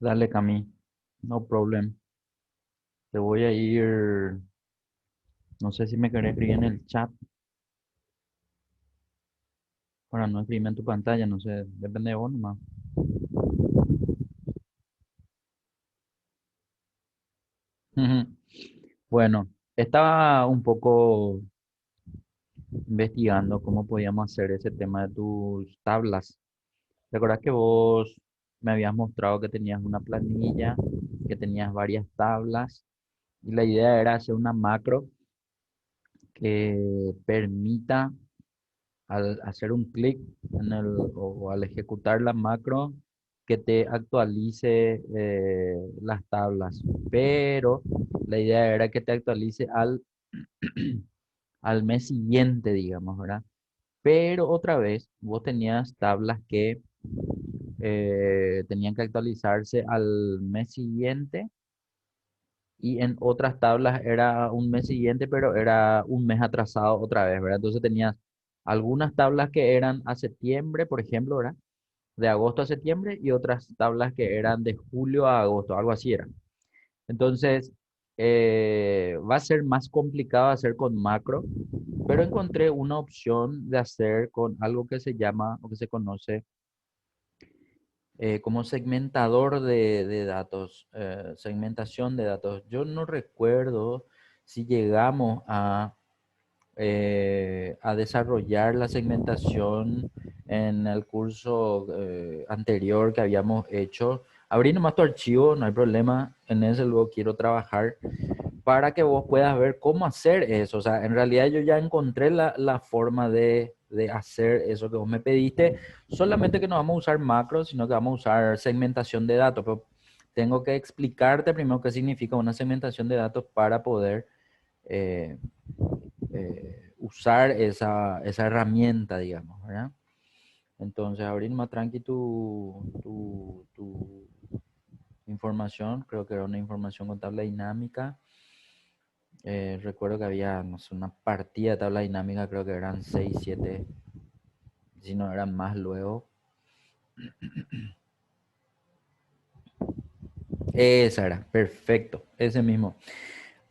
Dale, Cami, no problem. Te voy a ir, no sé si me querés escribir en el chat para no escribirme en tu pantalla, no sé, depende de vos nomás. Bueno, estaba un poco investigando cómo podíamos hacer ese tema de tus tablas. ¿Recuerdas que vos me habías mostrado que tenías una planilla, que tenías varias tablas y la idea era hacer una macro que permita al hacer un clic o al ejecutar la macro que te actualice las tablas. Pero la idea era que te actualice al mes siguiente, digamos, ¿verdad? Pero otra vez, vos tenías tablas que tenían que actualizarse al mes siguiente y en otras tablas era un mes siguiente, pero era un mes atrasado otra vez, ¿verdad? Entonces tenías algunas tablas que eran a septiembre, por ejemplo, ¿verdad? De agosto a septiembre y otras tablas que eran de julio a agosto, algo así era. Entonces, va a ser más complicado hacer con macro, pero encontré una opción de hacer con algo que se llama o que se conoce como segmentador de datos, segmentación de datos. Yo no recuerdo si llegamos a desarrollar la segmentación en el curso anterior que habíamos hecho. Abrí nomás tu archivo, no hay problema, en ese luego quiero trabajar para que vos puedas ver cómo hacer eso. O sea, en realidad yo ya encontré la forma de hacer eso que vos me pediste, solamente que no vamos a usar macros, sino que vamos a usar segmentación de datos. Pero tengo que explicarte primero qué significa una segmentación de datos para poder eh, usar esa herramienta, digamos, ¿verdad? Entonces, abrir más tranqui tu información, creo que era una información con tabla dinámica. Recuerdo que había, no sé, una partida de tabla dinámica, creo que eran 6 7 si no eran más luego. Esa era, perfecto, ese mismo.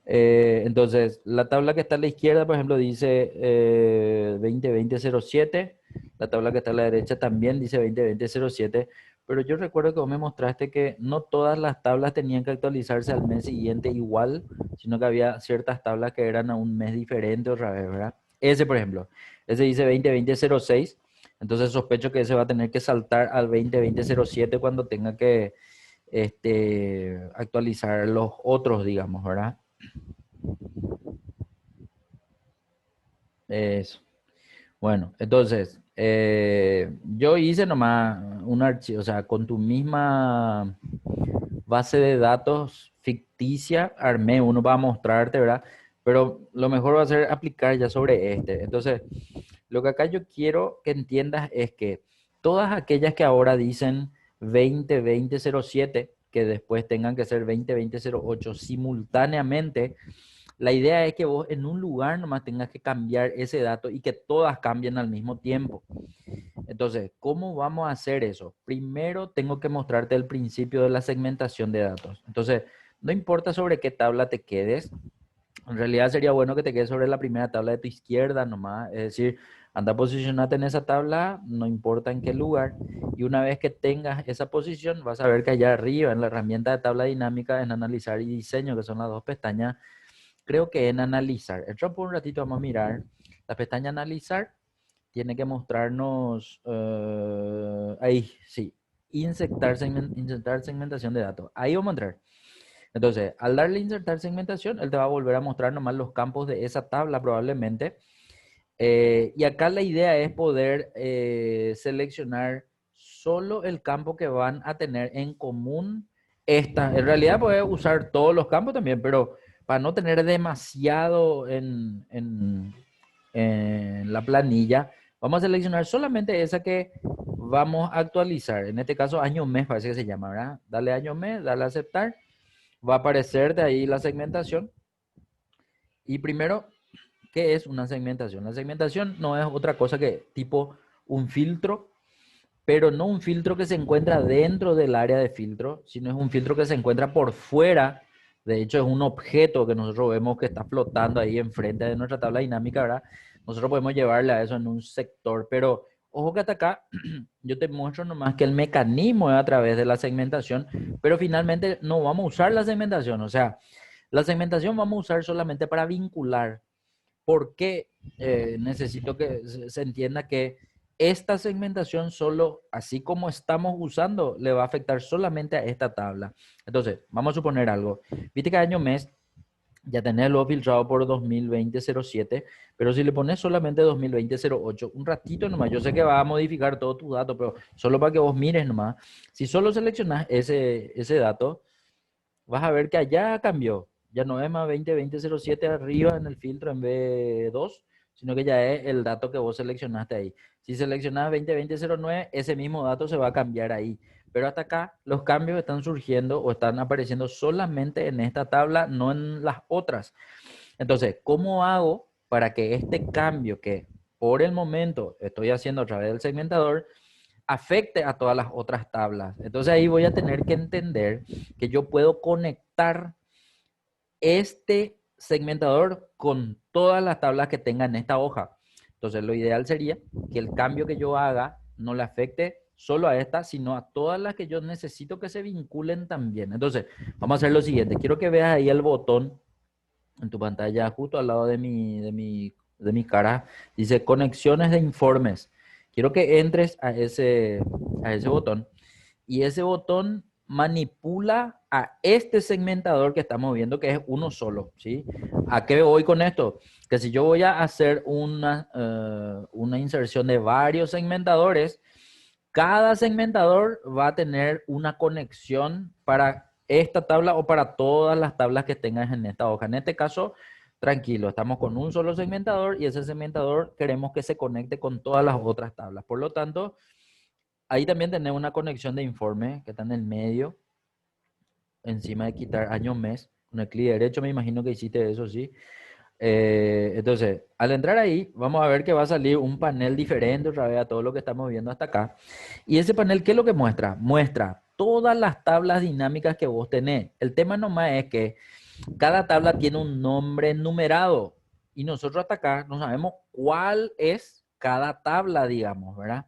Entonces, la tabla que está a la izquierda, por ejemplo, dice 2020-07. La tabla que está a la derecha también dice 2020-07. Pero yo recuerdo que vos me mostraste que no todas las tablas tenían que actualizarse al mes siguiente igual, sino que había ciertas tablas que eran a un mes diferente otra vez, ¿verdad? Ese, por ejemplo, ese dice 2020-06. Entonces sospecho que ese va a tener que saltar al 2020-07 cuando tenga que actualizar los otros, digamos, ¿verdad? Eso. Bueno, entonces, yo hice nomás un archivo, o sea, con tu misma base de datos ficticia, armé uno para mostrarte, ¿verdad? Pero lo mejor va a ser aplicar ya sobre este. Entonces, lo que acá yo quiero que entiendas es que todas aquellas que ahora dicen 2020-07, que después tengan que ser 2020-08 simultáneamente, la idea es que vos en un lugar nomás tengas que cambiar ese dato y que todas cambien al mismo tiempo. Entonces, ¿cómo vamos a hacer eso? Primero tengo que mostrarte el principio de la segmentación de datos. Entonces, no importa sobre qué tabla te quedes, en realidad sería bueno que te quedes sobre la primera tabla de tu izquierda nomás. Es decir, anda posicionate en esa tabla, no importa en qué lugar. Y una vez que tengas esa posición, vas a ver que allá arriba en la herramienta de tabla dinámica, en analizar y diseño, que son las dos pestañas, creo que en analizar. Entra por un ratito, vamos a mirar. La pestaña analizar tiene que mostrarnos, ahí, sí, insertar segmentación de datos. Ahí vamos a entrar. Entonces, al darle insertar segmentación, él te va a volver a mostrar nomás los campos de esa tabla probablemente. Y acá la idea es poder seleccionar solo el campo que van a tener en común. En realidad puedes usar todos los campos también, pero para no tener demasiado en la planilla, vamos a seleccionar solamente esa que vamos a actualizar. En este caso, año mes parece que se llama, ¿verdad? Dale año mes, dale a aceptar. Va a aparecer de ahí la segmentación. Y primero, ¿qué es una segmentación? La segmentación no es otra cosa que tipo un filtro, pero no un filtro que se encuentra dentro del área de filtro, sino es un filtro que se encuentra por fuera. De hecho, es un objeto que nosotros vemos que está flotando ahí enfrente de nuestra tabla dinámica, ¿verdad? Nosotros podemos llevarle a eso en un sector, pero ojo que hasta acá yo te muestro nomás que el mecanismo es a través de la segmentación, pero finalmente no vamos a usar la segmentación. O sea, la segmentación vamos a usar solamente para vincular. Porque necesito que se entienda que esta segmentación solo, así como estamos usando, le va a afectar solamente a esta tabla. Entonces, vamos a suponer algo. Viste que año mes ya tenés lo filtrado por 2020-07, pero si le pones solamente 2020-08, un ratito nomás, yo sé que va a modificar todos tus datos, pero solo para que vos mires nomás, si solo seleccionas ese dato, vas a ver que allá cambió. Ya no es más 202007 arriba en el filtro en B2, sino que ya es el dato que vos seleccionaste ahí. Si seleccionas 202009, ese mismo dato se va a cambiar ahí. Pero hasta acá los cambios están surgiendo o están apareciendo solamente en esta tabla, no en las otras. Entonces, ¿cómo hago para que este cambio que por el momento estoy haciendo a través del segmentador afecte a todas las otras tablas? Entonces ahí voy a tener que entender que yo puedo conectar este segmentador con todas las tablas que tenga en esta hoja. Entonces lo ideal sería que el cambio que yo haga no le afecte solo a esta, sino a todas las que yo necesito que se vinculen también. Entonces, vamos a hacer lo siguiente. Quiero que veas ahí el botón en tu pantalla, justo al lado de mi cara. Dice conexiones de informes. Quiero que entres a ese botón y ese botón manipula a este segmentador que estamos viendo, que es uno solo, ¿sí? ¿A qué voy con esto? Que si yo voy a hacer una inserción de varios segmentadores, cada segmentador va a tener una conexión para esta tabla o para todas las tablas que tengas en esta hoja. En este caso, tranquilo, estamos con un solo segmentador y ese segmentador queremos que se conecte con todas las otras tablas. Por lo tanto, ahí también tenemos una conexión de informe que está en el medio, encima de quitar año mes. Con el clic derecho me imagino que hiciste eso, sí. Entonces, al entrar ahí, vamos a ver que va a salir un panel diferente otra vez a todo lo que estamos viendo hasta acá. Y ese panel, ¿qué es lo que muestra? Muestra todas las tablas dinámicas que vos tenés. El tema nomás es que cada tabla tiene un nombre numerado y nosotros hasta acá no sabemos cuál es cada tabla, digamos, ¿verdad?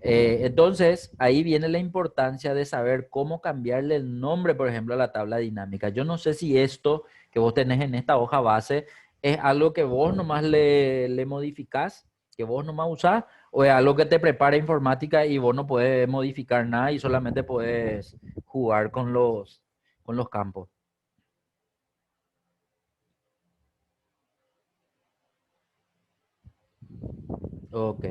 Entonces, ahí viene la importancia de saber cómo cambiarle el nombre, por ejemplo, a la tabla dinámica. Yo no sé si esto que vos tenés en esta hoja base es algo que vos nomás le modificás, que vos nomás usás, o es algo que te prepara informática y vos no podés modificar nada y solamente podés jugar con los campos. Ok.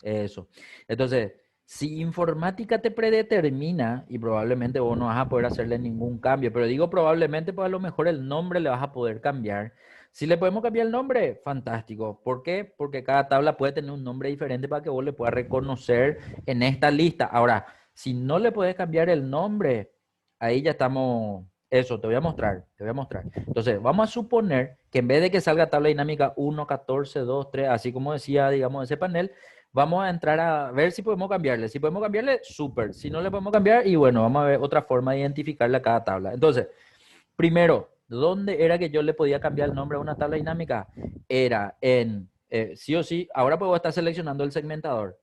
Eso. Entonces, si informática te predetermina, y probablemente vos no vas a poder hacerle ningún cambio, pero digo probablemente, pues a lo mejor el nombre le vas a poder cambiar. Si le podemos cambiar el nombre, fantástico. ¿Por qué? Porque cada tabla puede tener un nombre diferente para que vos le puedas reconocer en esta lista. Ahora, si no le puedes cambiar el nombre, ahí ya estamos. Eso, te voy a mostrar, te voy a mostrar. Entonces, vamos a suponer que en vez de que salga tabla dinámica 1, 14, 2, 3, así como decía, digamos, ese panel, vamos a entrar a ver si podemos cambiarle. Si podemos cambiarle, súper. Si no le podemos cambiar, y bueno, vamos a ver otra forma de identificarle a cada tabla. Entonces, primero, ¿dónde era que yo le podía cambiar el nombre a una tabla dinámica? Era sí o sí, ahora puedo estar seleccionando el segmentador.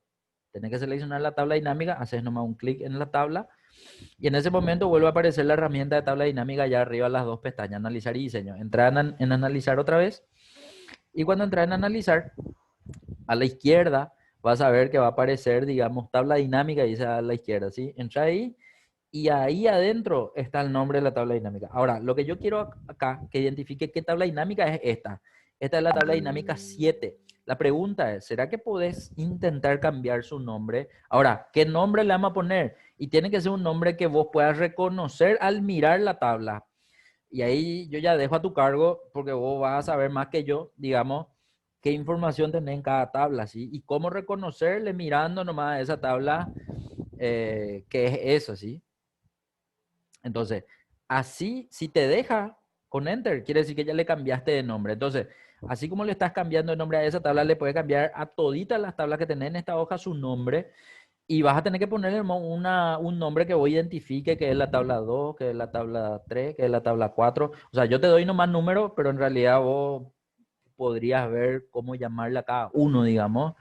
Tenés que seleccionar la tabla dinámica, haces nomás un clic en la tabla y en ese momento vuelve a aparecer la herramienta de tabla dinámica allá arriba, las dos pestañas, analizar y diseño. Entra en analizar otra vez y cuando entra en analizar, a la izquierda vas a ver que va a aparecer, digamos, tabla dinámica y dice a la izquierda, ¿sí? Entra ahí y ahí adentro está el nombre de la tabla dinámica. Ahora, lo que yo quiero acá, que identifique qué tabla dinámica es esta. Esta es la tabla dinámica 7. La pregunta es, ¿será que podés intentar cambiar su nombre? Ahora, ¿qué nombre le vamos a poner? Y tiene que ser un nombre que vos puedas reconocer al mirar la tabla. Y ahí yo ya dejo a tu cargo, porque vos vas a saber más que yo, digamos, qué información tenés en cada tabla, ¿sí? Y cómo reconocerle mirando nomás esa tabla, qué es eso, ¿sí? Entonces, así, si te deja con Enter, quiere decir que ya le cambiaste de nombre. Entonces, así como le estás cambiando de nombre a esa tabla, le puedes cambiar a toditas las tablas que tenés en esta hoja su nombre. Y vas a tener que ponerle un nombre que vos identifique, que es la tabla 2, que es la tabla 3, que es la tabla 4. O sea, yo te doy nomás números, pero en realidad vos podrías ver cómo llamarle a cada uno, digamos,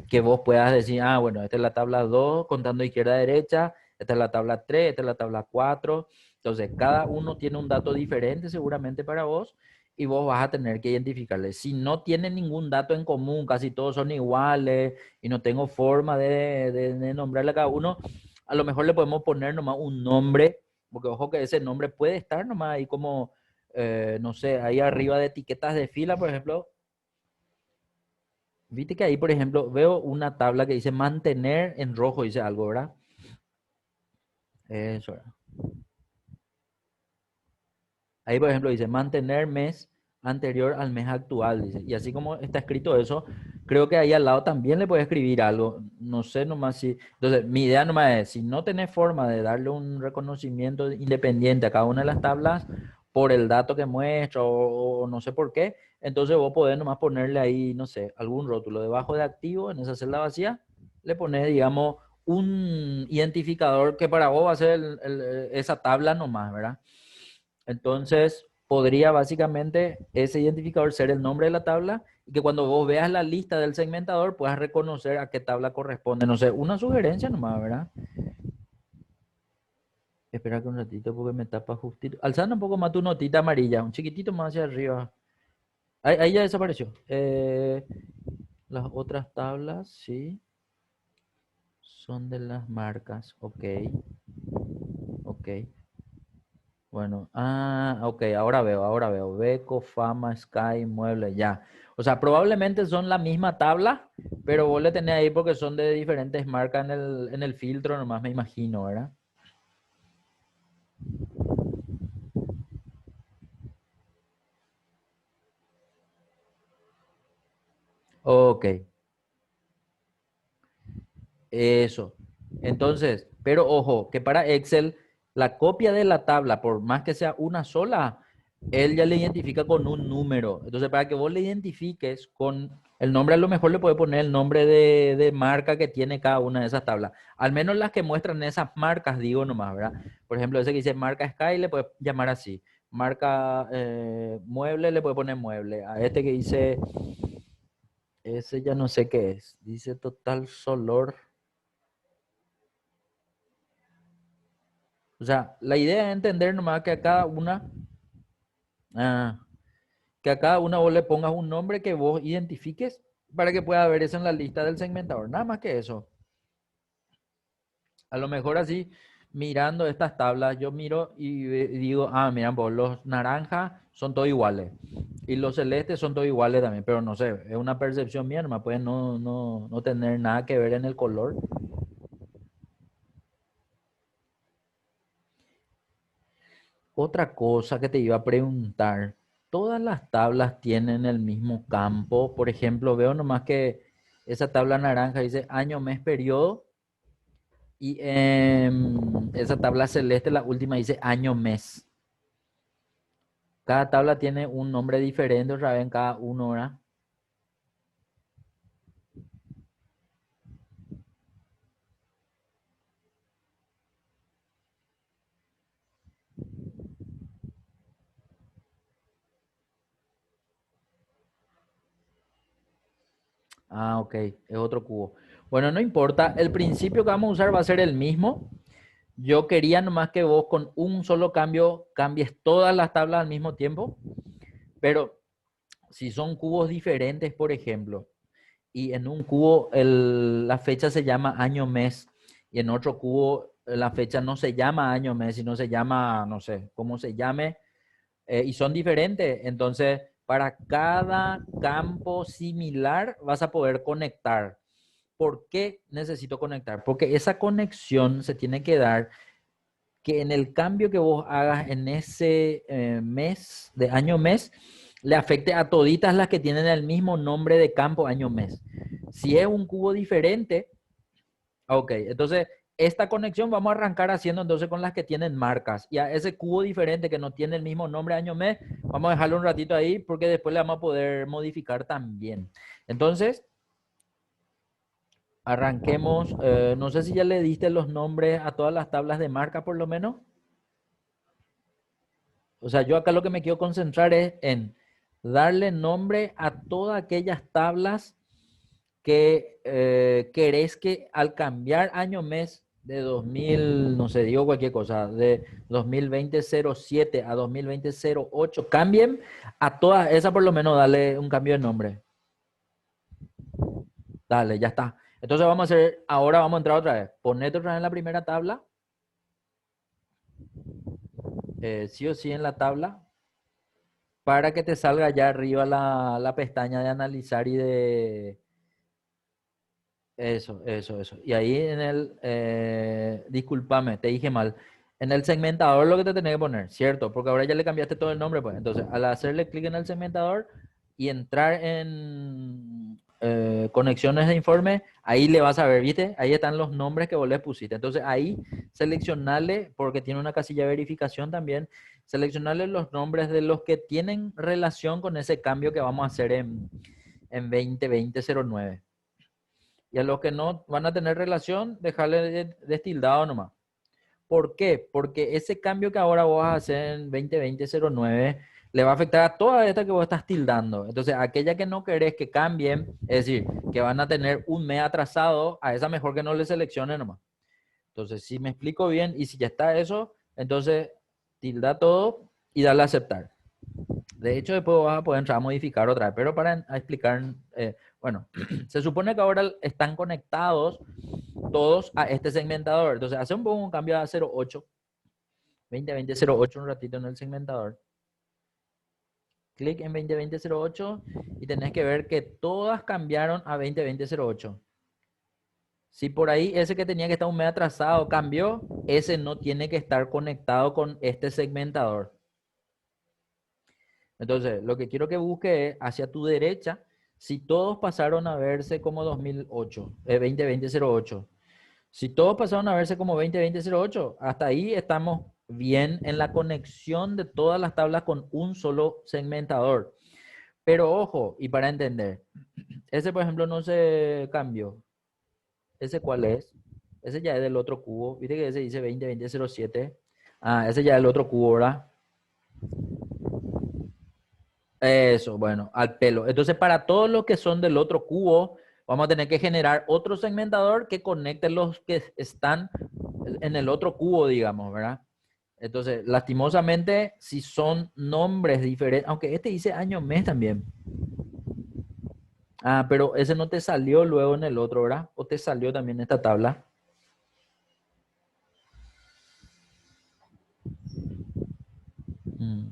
que vos puedas decir, ah, bueno, esta es la tabla 2 contando izquierda a derecha, esta es la tabla 3, esta es la tabla 4. Entonces, cada uno tiene un dato diferente seguramente para vos y vos vas a tener que identificarle. Si no tienen ningún dato en común, casi todos son iguales y no tengo forma de nombrarle a cada uno, a lo mejor le podemos poner nomás un nombre, porque ojo que ese nombre puede estar nomás ahí como, no sé, ahí arriba de etiquetas de fila, por ejemplo. Viste que ahí, por ejemplo, veo una tabla que dice mantener en rojo, dice algo, ¿verdad? Eso, ¿verdad? Ahí, por ejemplo, dice mantener mes anterior al mes actual, dice. Y así como está escrito eso, creo que ahí al lado también le puedes escribir algo. No sé nomás si... Entonces, mi idea nomás es, si no tenés forma de darle un reconocimiento independiente a cada una de las tablas por el dato que muestra o no sé por qué, entonces vos podés nomás ponerle ahí, no sé, algún rótulo debajo de activo en esa celda vacía, le pones, digamos, un identificador que para vos va a ser esa tabla nomás, ¿verdad? Entonces, podría básicamente ese identificador ser el nombre de la tabla y que cuando vos veas la lista del segmentador puedas reconocer a qué tabla corresponde. No sé, una sugerencia nomás, ¿verdad? Espera que un ratito porque me tapa justito. Alzando un poco más tu notita amarilla, un chiquitito más hacia arriba. Ahí ya desapareció. Las otras tablas, sí, son de las marcas. Ok, ok. Bueno, ok, ahora veo. Beco, Fama, Sky, Mueble, ya. O sea, probablemente son la misma tabla, pero vos le tenés ahí porque son de diferentes marcas en el filtro, nomás me imagino, ¿verdad? Ok, eso. Entonces, pero ojo, que para Excel, la copia de la tabla, por más que sea una sola, él ya le identifica con un número. Entonces, para que vos le identifiques con el nombre, a lo mejor le puede poner el nombre de marca que tiene cada una de esas tablas. Al menos las que muestran esas marcas, digo nomás, ¿verdad? Por ejemplo, ese que dice marca Sky, le puede llamar así. Marca mueble, le puede poner mueble. A este que dice, ese ya no sé qué es. Dice Total Solor. O sea, la idea es entender nomás que a cada una, ah, que a cada una vos le pongas un nombre que vos identifiques para que pueda ver eso en la lista del segmentador. Nada más que eso. A lo mejor así, mirando estas tablas, yo miro y digo, ah, miran vos, los naranjas son todos iguales. Y los celestes son todos iguales también, pero no sé, es una percepción mía, nomás puede no tener nada que ver en el color. Otra cosa que te iba a preguntar, ¿todas las tablas tienen el mismo campo? Por ejemplo, veo nomás que esa tabla naranja dice año, mes, periodo y esa tabla celeste, la última dice año, mes. Cada tabla tiene un nombre diferente otra vez en cada uno, ¿verdad? Ah, ok, es otro cubo. Bueno, no importa, el principio que vamos a usar va a ser el mismo. Yo quería nomás que vos con un solo cambio cambies todas las tablas al mismo tiempo, pero si son cubos diferentes, por ejemplo, y en un cubo la fecha se llama año-mes y en otro cubo la fecha no se llama año-mes, sino se llama, no sé, cómo se llame, y son diferentes. Entonces, para cada campo similar vas a poder conectar. ¿Por qué necesito conectar? Porque esa conexión se tiene que dar que en el cambio que vos hagas en ese mes, de año-mes, le afecte a toditas las que tienen el mismo nombre de campo año-mes. Si es un cubo diferente, ok, entonces esta conexión vamos a arrancar haciendo entonces con las que tienen marcas. Y a ese cubo diferente que no tiene el mismo nombre año-mes, vamos a dejarlo un ratito ahí porque después le vamos a poder modificar también. Entonces, Arranquemos. No sé si ya le diste los nombres a todas las tablas de marca por lo menos. O sea, yo acá lo que me quiero concentrar es en darle nombre a todas aquellas tablas que querés que al cambiar año mes de 2000, no sé, digo cualquier cosa, de 2020-07 a 2020-08, cambien a todas esas, por lo menos dale un cambio de nombre. Dale, ya está. Entonces vamos a hacer, ahora vamos a entrar otra vez. Ponete otra vez en la primera tabla, sí o sí en la tabla, para que te salga allá arriba la pestaña de analizar y de... Eso. Y ahí en el, discúlpame, te dije mal. En el segmentador lo que te tenés que poner, ¿cierto? Porque ahora ya le cambiaste todo el nombre, pues. Entonces, al hacerle clic en el segmentador y entrar en conexiones de informe, ahí le vas a ver, ¿viste? Ahí están los nombres que vos le pusiste. Entonces, ahí seleccionarle, porque tiene una casilla de verificación también, seleccionarle los nombres de los que tienen relación con ese cambio que vamos a hacer en 2020-09. Y a los que no van a tener relación, dejarle destildado nomás. ¿Por qué? Porque ese cambio que ahora vos vas a hacer en 2020-09 le va a afectar a todas estas que vos estás tildando. Entonces, aquella que no querés que cambien, es decir, que van a tener un mes atrasado, a esa mejor que no le seleccione nomás. Entonces, si me explico bien y si ya está eso, entonces tilda todo y dale a aceptar. De hecho, después vas a poder entrar a modificar otra vez, pero para explicar, bueno, se supone que ahora están conectados todos a este segmentador. Entonces, hace un poco un cambio a 08, 2020-08 un ratito en el segmentador. Clic en 2020-08 y tenés que ver que todas cambiaron a 2020-08. Si por ahí ese que tenía que estar un mes atrasado cambió, ese no tiene que estar conectado con este segmentador. Entonces, lo que quiero que busque es hacia tu derecha, si todos pasaron a verse como 2008, 2020-08. Si todos pasaron a verse como 2020-08, hasta ahí estamos bien en la conexión de todas las tablas con un solo segmentador. Pero ojo, y para entender, ese por ejemplo no se cambió. ¿Ese cuál es? Ese ya es del otro cubo. Viste que ese dice 2020-07. Ah, ese ya es el otro cubo, ¿verdad? Eso, bueno, al pelo. Entonces, para todos los que son del otro cubo, vamos a tener que generar otro segmentador que conecte los que están en el otro cubo, digamos, ¿verdad? Entonces, lastimosamente, si son nombres diferentes, aunque este dice año mes también. Ah, pero ese no te salió luego en el otro, ¿verdad? ¿O te salió también en esta tabla? Mm.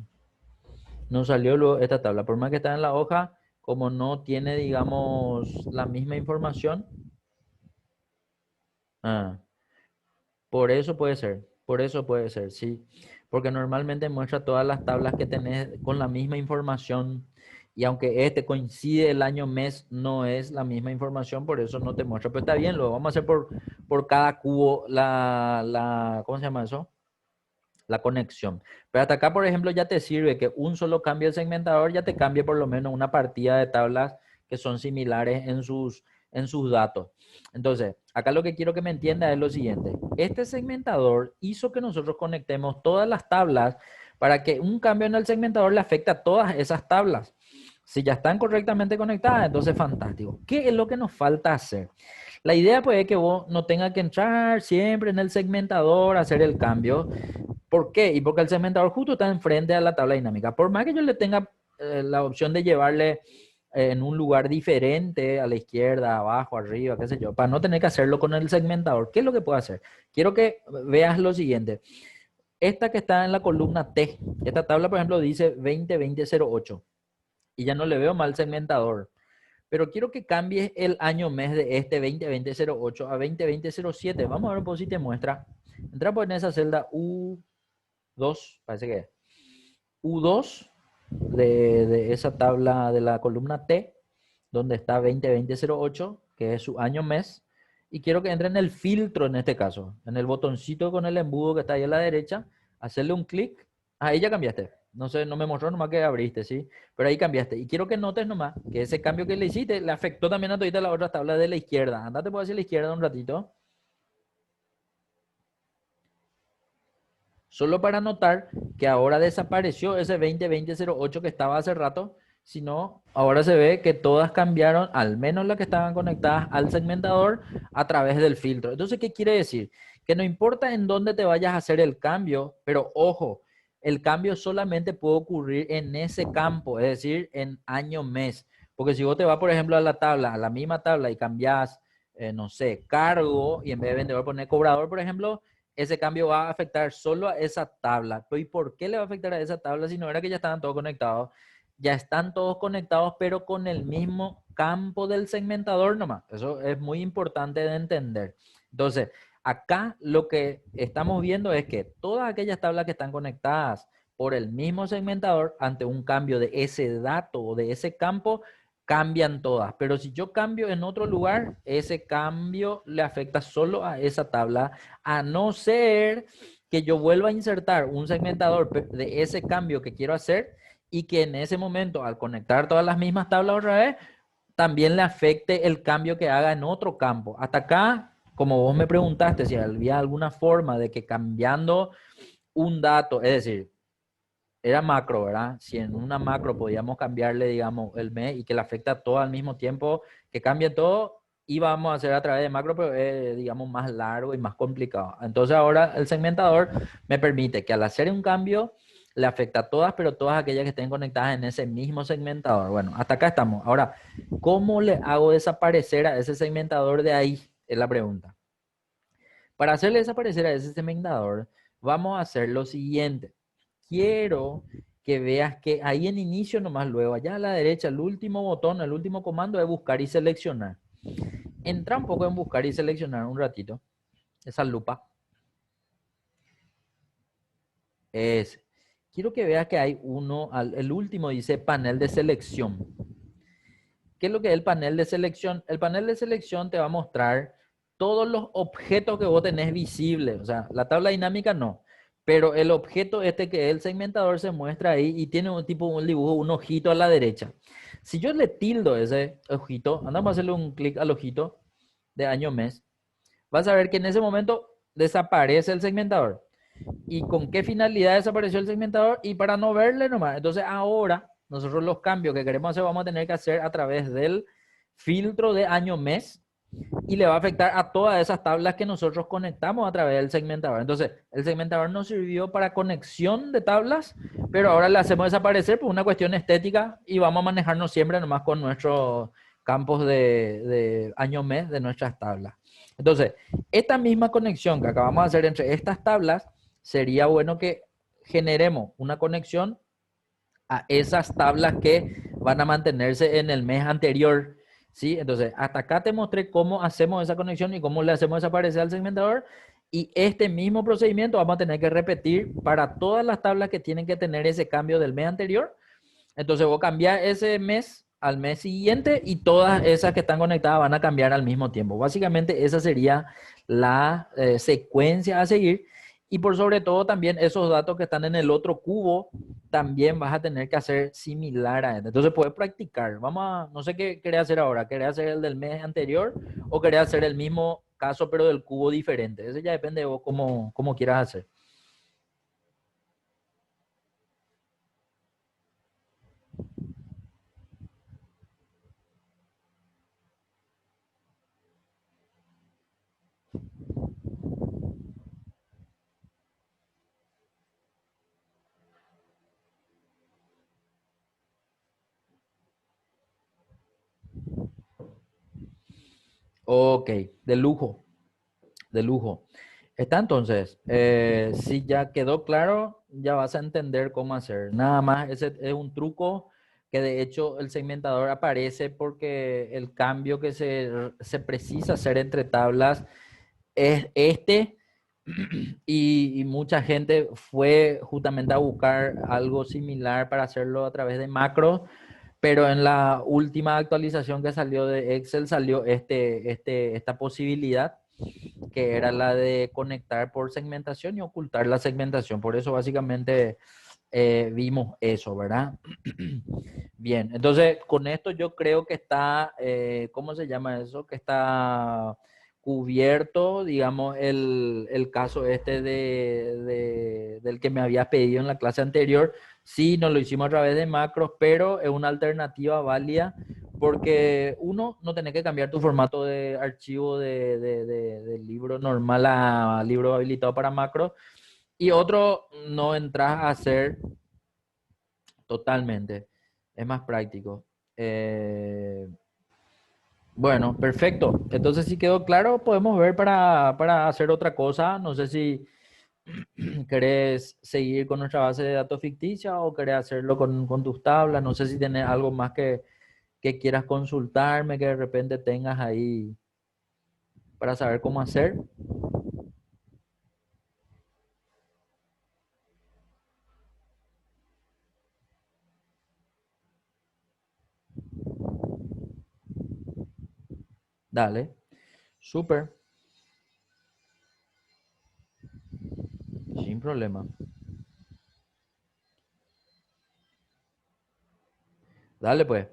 No salió luego esta tabla. Por más que está en la hoja, como no tiene, digamos, la misma información. Ah, por eso puede ser, sí. Porque normalmente muestra todas las tablas que tenés con la misma información y aunque este coincide el año mes, no es la misma información, por eso no te muestra. Pero está bien, lo vamos a hacer por cada cubo ¿cómo se llama eso? La conexión. Pero hasta acá, por ejemplo, ya te sirve que un solo cambio de segmentador ya te cambie por lo menos una partida de tablas que son similares en sus datos. Entonces, acá lo que quiero que me entienda es lo siguiente. Este segmentador hizo que nosotros conectemos todas las tablas para que un cambio en el segmentador le afecte a todas esas tablas. Si ya están correctamente conectadas, entonces fantástico. ¿Qué es lo que nos falta hacer? La idea pues es que vos no tengas que entrar siempre en el segmentador a hacer el cambio. ¿Por qué? Y porque el segmentador justo está enfrente a la tabla dinámica. Por más que yo le tenga la opción de llevarle en un lugar diferente, a la izquierda, abajo, arriba, qué sé yo, para no tener que hacerlo con el segmentador, ¿qué es lo que puedo hacer? Quiero que veas lo siguiente. Esta que está en la columna T, esta tabla, por ejemplo, dice 2020-08 y ya no le veo mal segmentador. Pero quiero que cambies el año mes de este 2020-08 a 2020-07. Vamos a ver un poco si te muestra. Entra por en esa celda U2, parece que es. U2 de esa tabla de la columna T, donde está 2020-08, que es su año mes. Y quiero que entre en el filtro en este caso, en el botoncito con el embudo que está ahí a la derecha, hacerle un clic. Ahí ya cambiaste. No sé, no me mostró nomás que abriste, ¿sí? Pero ahí cambiaste. Y quiero que notes nomás que ese cambio que le hiciste le afectó también a todas las otras tablas de la izquierda. Andate por hacia la izquierda un ratito. Solo para notar que ahora desapareció ese 20-20-08 que estaba hace rato, sino ahora se ve que todas cambiaron, al menos las que estaban conectadas al segmentador, a través del filtro. Entonces, ¿qué quiere decir? Que no importa en dónde te vayas a hacer el cambio, pero ojo, el cambio solamente puede ocurrir en ese campo, es decir, en año-mes. Porque si vos te vas, por ejemplo, a la tabla, a la misma tabla y cambias, no sé, cargo, y en vez de vendedor poner cobrador, por ejemplo, ese cambio va a afectar solo a esa tabla. ¿Y por qué le va a afectar a esa tabla si no era que ya estaban todos conectados? Ya están todos conectados, pero con el mismo campo del segmentador nomás. Eso es muy importante de entender. Entonces, acá lo que estamos viendo es que todas aquellas tablas que están conectadas por el mismo segmentador, ante un cambio de ese dato o de ese campo, cambian todas. Pero si yo cambio en otro lugar, ese cambio le afecta solo a esa tabla, a no ser que yo vuelva a insertar un segmentador de ese cambio que quiero hacer y que en ese momento, al conectar todas las mismas tablas otra vez, también le afecte el cambio que haga en otro campo. Hasta acá, como vos me preguntaste, si había alguna forma de que cambiando un dato, es decir, era macro, ¿verdad? Si en una macro podíamos cambiarle, digamos, el mes y que le afecta a todo al mismo tiempo, que cambie todo, íbamos a hacer a través de macro, pero es, digamos, más largo y más complicado. Entonces ahora el segmentador me permite que al hacer un cambio le afecta a todas, pero todas aquellas que estén conectadas en ese mismo segmentador. Bueno, hasta acá estamos. Ahora, ¿cómo le hago desaparecer a ese segmentador de ahí? Es la pregunta. Para hacerle desaparecer a ese segmentador, vamos a hacer lo siguiente. Quiero que veas que ahí en inicio nomás luego, allá a la derecha, el último botón, el último comando es buscar y seleccionar. Entra un poco en buscar y seleccionar un ratito. Esa lupa es. Quiero que veas que hay uno, el último dice panel de selección. ¿Qué es lo que es el panel de selección? El panel de selección te va a mostrar todos los objetos que vos tenés visibles. O sea, la tabla dinámica no. Pero el objeto este que es el segmentador se muestra ahí y tiene un tipo, un dibujo, un ojito a la derecha. Si yo le tildo ese ojito, andamos a hacerle un clic al ojito de año mes, vas a ver que en ese momento desaparece el segmentador. ¿Y con qué finalidad desapareció el segmentador? Y para no verle nomás. Entonces ahora nosotros los cambios que queremos hacer vamos a tener que hacer a través del filtro de año-mes y le va a afectar a todas esas tablas que nosotros conectamos a través del segmentador. Entonces, el segmentador nos sirvió para conexión de tablas, pero ahora le hacemos desaparecer por una cuestión estética y vamos a manejarnos siempre nomás con nuestros campos de año-mes de nuestras tablas. Entonces, esta misma conexión que acabamos de hacer entre estas tablas, sería bueno que generemos una conexión a esas tablas que van a mantenerse en el mes anterior. ¿Sí? Entonces, hasta acá te mostré cómo hacemos esa conexión y cómo le hacemos desaparecer al segmentador. Y este mismo procedimiento vamos a tener que repetir para todas las tablas que tienen que tener ese cambio del mes anterior. Entonces, voy a cambiar ese mes al mes siguiente y todas esas que están conectadas van a cambiar al mismo tiempo. Básicamente, esa sería la secuencia a seguir. Y por sobre todo también esos datos que están en el otro cubo, también vas a tener que hacer similar a este. Entonces puedes practicar. Vamos a, no sé qué querés hacer ahora. ¿Querés hacer el del mes anterior o querés hacer el mismo caso pero del cubo diferente? Eso ya depende de vos cómo quieras hacer. Ok, de lujo, de lujo. Está entonces, si ya quedó claro, ya vas a entender cómo hacer. Nada más, ese es un truco que de hecho el segmentador aparece porque el cambio que se precisa hacer entre tablas es este y mucha gente fue justamente a buscar algo similar para hacerlo a través de macro, pero en la última actualización que salió de Excel salió esta posibilidad que era la de conectar por segmentación y ocultar la segmentación. Por eso básicamente vimos eso, ¿verdad? Bien, entonces con esto yo creo que está, ¿cómo se llama eso? Que está cubierto, digamos, el caso este del que me habías pedido en la clase anterior. Sí, nos lo hicimos a través de macros, pero es una alternativa válida porque uno, no tenés que cambiar tu formato de archivo del libro normal a libro habilitado para macros. Y otro, no entras a hacer totalmente. Es más práctico. Bueno, perfecto. Entonces, si quedó claro, podemos ver para hacer otra cosa. No sé si querés seguir con nuestra base de datos ficticia o querés hacerlo con tus tablas. No sé si tenés algo más que quieras consultarme, que de repente tengas ahí para saber cómo hacer. Dale. Súper. Sin problema. Dale pues.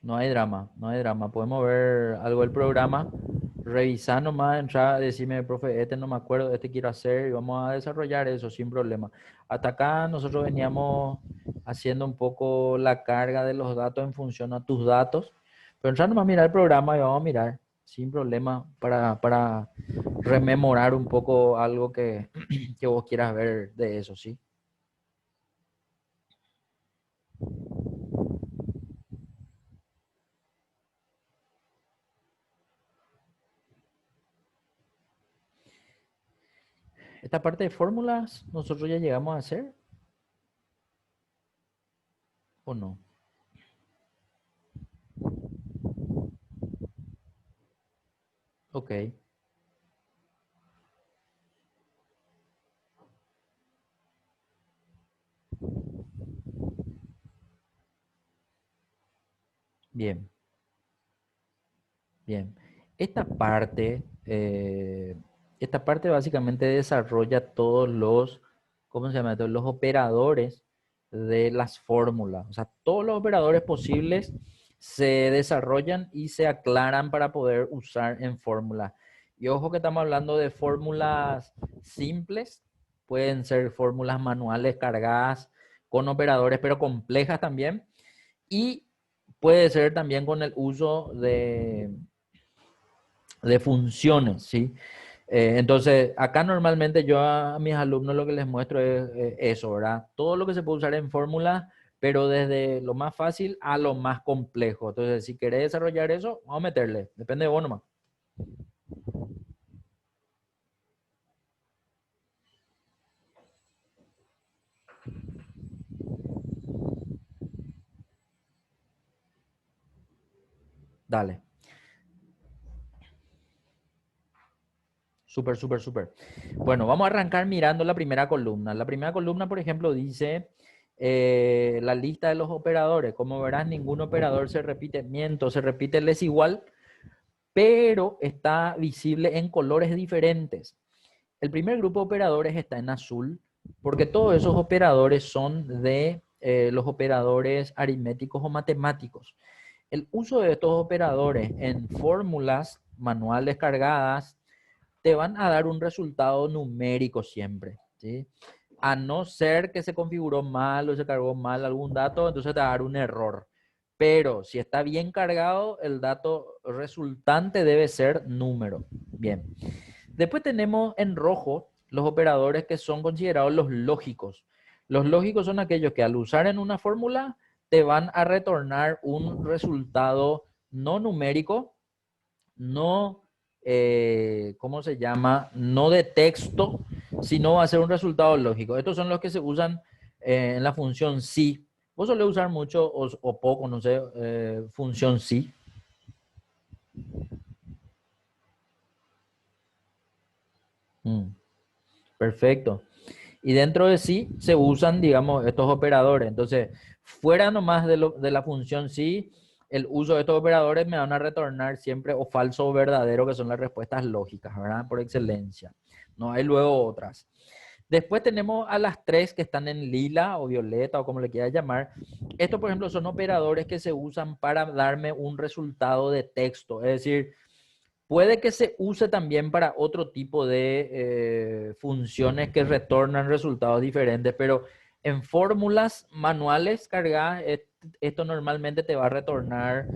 No hay drama, no hay drama. Podemos ver algo del programa, revisar nomás, entrar, decirme, profe, este no me acuerdo, este quiero hacer y vamos a desarrollar eso sin problema. Hasta acá nosotros veníamos haciendo un poco la carga de los datos en función a tus datos, pero entrar nomás a mirar el programa y vamos a mirar sin problema para rememorar un poco algo que vos quieras ver de eso, ¿sí? Esta parte de fórmulas nosotros ya llegamos a hacer o no. Ok, bien. Bien, esta parte básicamente desarrolla todos los, ¿cómo se llama esto? Los operadores de las fórmulas. O sea, todos los operadores posibles se desarrollan y se aclaran para poder usar en fórmula. Y ojo que estamos hablando de fórmulas simples, pueden ser fórmulas manuales cargadas con operadores, pero complejas también. Y puede ser también con el uso de funciones, ¿sí? Entonces, acá normalmente yo a mis alumnos lo que les muestro es eso, ¿verdad? Todo lo que se puede usar en fórmula, pero desde lo más fácil a lo más complejo. Entonces, si querés desarrollar eso, vamos a meterle. Depende de vos nomás. Dale. Súper, súper, súper. Bueno, vamos a arrancar mirando la primera columna. La primera columna, por ejemplo, dice la lista de los operadores. Como verás, ningún operador se repite. Miento, se repite el es igual, pero está visible en colores diferentes. El primer grupo de operadores está en azul, porque todos esos operadores son de los operadores aritméticos o matemáticos. El uso de estos operadores en fórmulas manuales cargadas te van a dar un resultado numérico siempre, ¿sí? A no ser que se configuró mal o se cargó mal algún dato, entonces te va a dar un error. Pero si está bien cargado, el dato resultante debe ser número. Bien. Después tenemos en rojo los operadores que son considerados los lógicos. Los lógicos son aquellos que al usar en una fórmula te van a retornar un resultado no numérico, no, ¿cómo se llama? No de texto, sino va a ser un resultado lógico. Estos son los que se usan en la función sí. Vos solés usar mucho o poco, no sé, función sí. Mm, perfecto. Y dentro de sí se usan, digamos, estos operadores. Entonces, fuera nomás de la función sí, el uso de estos operadores me van a retornar siempre o falso o verdadero, que son las respuestas lógicas, ¿verdad? Por excelencia. No hay luego otras. Después tenemos a las tres que están en lila o violeta o como le quieras llamar. Estos, por ejemplo, son operadores que se usan para darme un resultado de texto. Es decir, puede que se use también para otro tipo de funciones que retornan resultados diferentes, pero en fórmulas manuales cargadas, esto normalmente te va a retornar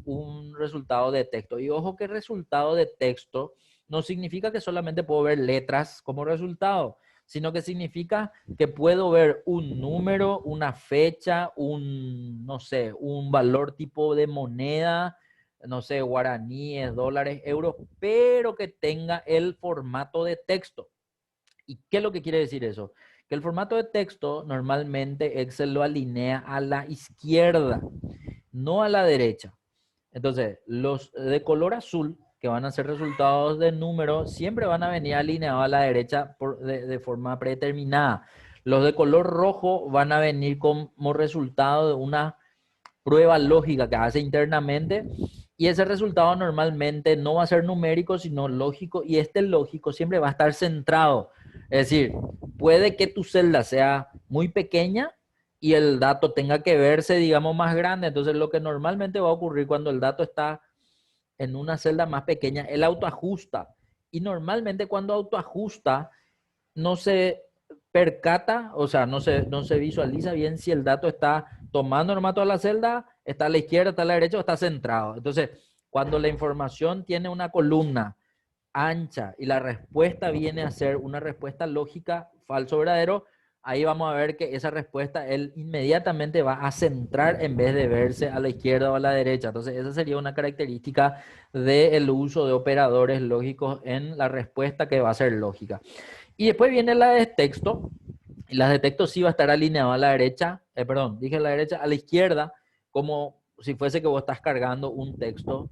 un resultado de texto. Y ojo que resultado de texto no significa que solamente puedo ver letras como resultado, sino que significa que puedo ver un número, una fecha, un, no sé, un valor tipo de moneda, no sé, guaraníes, dólares, euros, pero que tenga el formato de texto. ¿Y qué es lo que quiere decir eso? Que el formato de texto normalmente Excel lo alinea a la izquierda, no a la derecha. Entonces, los de color azul, que van a ser resultados de números, siempre van a venir alineados a la derecha de forma predeterminada. Los de color rojo van a venir como resultado de una prueba lógica que hace internamente y ese resultado normalmente no va a ser numérico, sino lógico, y este lógico siempre va a estar centrado. Es decir, puede que tu celda sea muy pequeña y el dato tenga que verse, digamos, más grande. Entonces, lo que normalmente va a ocurrir cuando el dato está en una celda más pequeña, él autoajusta. Y normalmente cuando autoajusta, no se percata, o sea, no se visualiza bien si el dato está tomando nomás toda la celda, está a la izquierda, está a la derecha o está centrado. Entonces, cuando la información tiene una columna ancha y la respuesta viene a ser una respuesta lógica, falso, verdadero, ahí vamos a ver que esa respuesta él inmediatamente va a centrar en vez de verse a la izquierda o a la derecha. Entonces, esa sería una característica del uso de operadores lógicos en la respuesta que va a ser lógica. Y después viene la de texto. Y la de texto sí va a estar alineado a la derecha, perdón, dije a la derecha, a la izquierda, como si fuese que vos estás cargando un texto.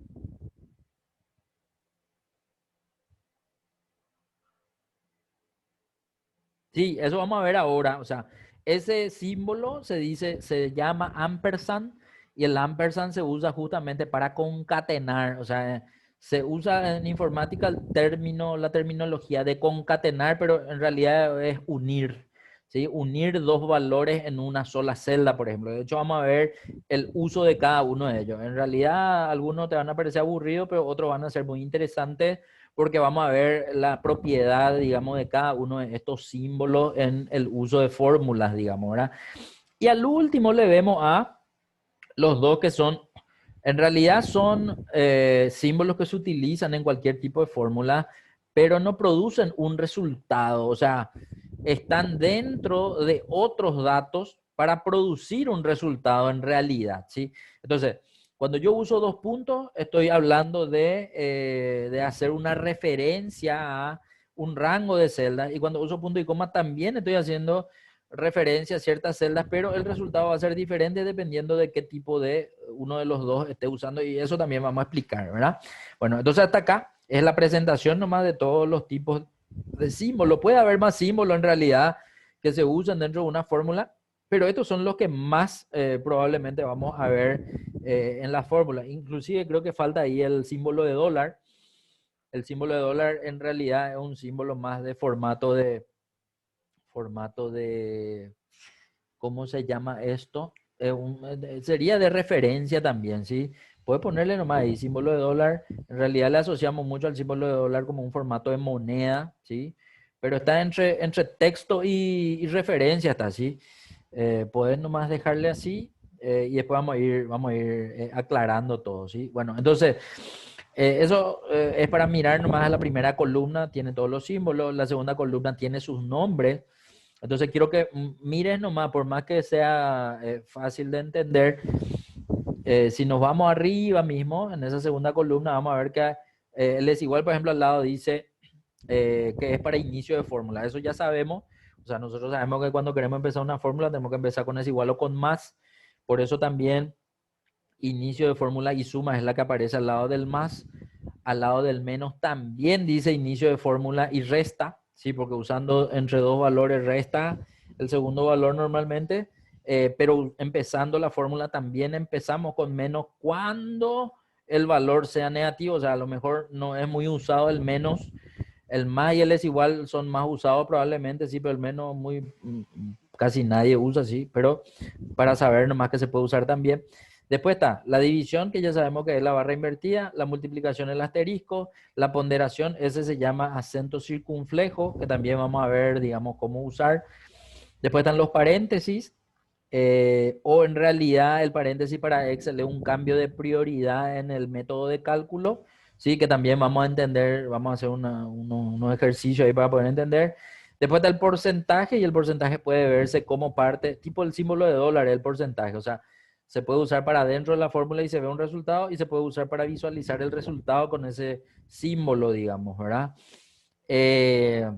Sí, eso vamos a ver ahora. O sea, ese símbolo se dice, se llama ampersand y el ampersand se usa justamente para concatenar. O sea, se usa en informática el término, la terminología de concatenar, pero en realidad es unir. ¿Sí? Unir dos valores en una sola celda, por ejemplo. De hecho, vamos a ver el uso de cada uno de ellos. En realidad, algunos te van a parecer aburridos, pero otros van a ser muy interesantes porque vamos a ver la propiedad, digamos, de cada uno de estos símbolos en el uso de fórmulas, digamos, ¿verdad? Y al último le vemos a los dos que son, en realidad son símbolos que se utilizan en cualquier tipo de fórmula, pero no producen un resultado, o sea, están dentro de otros datos para producir un resultado en realidad, ¿sí? Entonces, cuando yo uso dos puntos, estoy hablando de hacer una referencia a un rango de celdas, y cuando uso punto y coma también estoy haciendo referencia a ciertas celdas, pero el resultado va a ser diferente dependiendo de qué tipo de uno de los dos esté usando, y eso también vamos a explicar, ¿verdad? Bueno, entonces hasta acá es la presentación nomás de todos los tipos de símbolos. Puede haber más símbolos en realidad que se usan dentro de una fórmula, pero estos son los que más probablemente vamos a ver en la fórmula. Inclusive creo que falta ahí el símbolo de dólar. El símbolo de dólar en realidad es un símbolo más de formato de, ¿cómo se llama esto? Sería de referencia también, ¿sí? Puede ponerle nomás ahí símbolo de dólar. En realidad le asociamos mucho al símbolo de dólar como un formato de moneda, ¿sí? Pero está entre texto y referencia, está así. Puedes nomás dejarle así y después vamos a ir aclarando todo, ¿sí? Bueno, entonces, eso es para mirar nomás a la primera columna, tiene todos los símbolos, la segunda columna tiene sus nombres. Entonces quiero que mires nomás, por más que sea fácil de entender, si nos vamos arriba mismo, en esa segunda columna, vamos a ver que el desigual, por ejemplo, al lado dice que es para inicio de fórmula. Eso ya sabemos. O sea, nosotros sabemos que cuando queremos empezar una fórmula tenemos que empezar con desigual o con más. Por eso también inicio de fórmula y suma es la que aparece al lado del más. Al lado del menos también dice inicio de fórmula y resta, ¿sí? Porque usando entre dos valores resta el segundo valor normalmente, pero empezando la fórmula también empezamos con menos cuando el valor sea negativo, o sea, a lo mejor no es muy usado el menos El más y el es igual son más usados probablemente, sí, pero el menos casi nadie usa, sí, pero para saber nomás que se puede usar también. Después está la división, que ya sabemos que es la barra invertida, la multiplicación, el asterisco, la ponderación, ese se llama acento circunflejo, que también vamos a ver, digamos, cómo usar. Después están los paréntesis, o en realidad el paréntesis para Excel es un cambio de prioridad en el método de cálculo, sí, que también vamos a entender, vamos a hacer unos ejercicios ahí para poder entender. Después está el porcentaje, y el porcentaje puede verse como parte, tipo el símbolo de dólar, el porcentaje, o sea, se puede usar para dentro de la fórmula y se ve un resultado, y se puede usar para visualizar el resultado con ese símbolo, digamos, ¿verdad? Eh,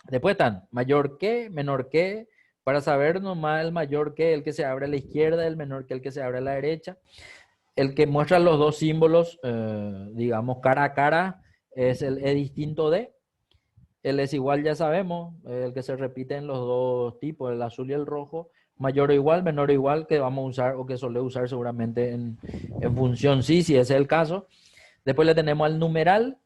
Después están mayor que, menor que, para saber nomás el mayor que, el que se abre a la izquierda, el menor que el que se abre a la derecha. El que muestra los dos símbolos, digamos, cara a cara, es el E distinto de. El es igual, ya sabemos, el que se repite en los dos tipos, el azul y el rojo. Mayor o igual, menor o igual, que vamos a usar o que suele usar seguramente en función sí, si ese es el caso. Después le tenemos al numeral.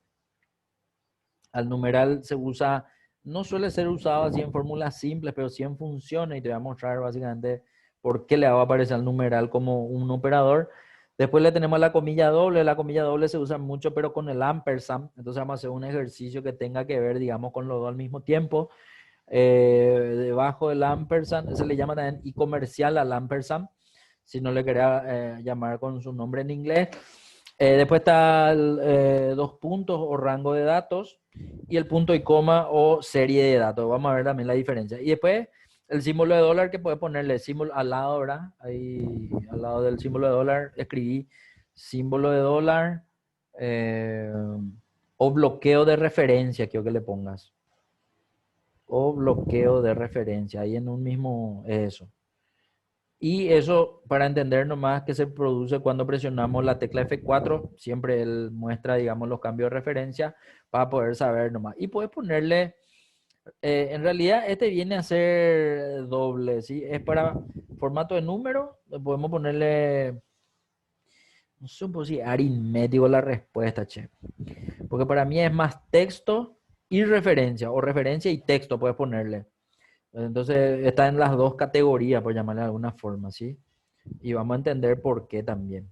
Al numeral se usa, no suele ser usado así en fórmulas simples, pero sí en funciones, y te voy a mostrar básicamente por qué le va a aparecer al numeral como un operador. Después le tenemos la comilla doble se usa mucho, pero con el ampersand, entonces vamos a hacer un ejercicio que tenga que ver, digamos, con los dos al mismo tiempo. Debajo del ampersand, se le llama también y comercial al ampersand, si no le quería llamar con su nombre en inglés. Después está dos puntos o rango de datos, y el punto y coma o serie de datos. Vamos a ver también la diferencia. Y después el símbolo de dólar, que puede ponerle símbolo al lado, ¿verdad? Ahí al lado del símbolo de dólar escribí símbolo de dólar, eh, o bloqueo de referencia, quiero que le pongas. O bloqueo de referencia, ahí en un mismo eso. Y eso para entender nomás que se produce cuando presionamos la tecla F4, siempre él muestra, digamos, los cambios de referencia para poder saber nomás. Y puedes ponerle, en realidad este viene a ser doble, ¿sí? Es para formato de número, podemos ponerle, no sé, pues si aritmético la respuesta, che. Porque para mí es más texto y referencia, o referencia y texto puedes ponerle. Entonces está en las dos categorías, por llamarle de alguna forma, ¿sí? Y vamos a entender por qué también.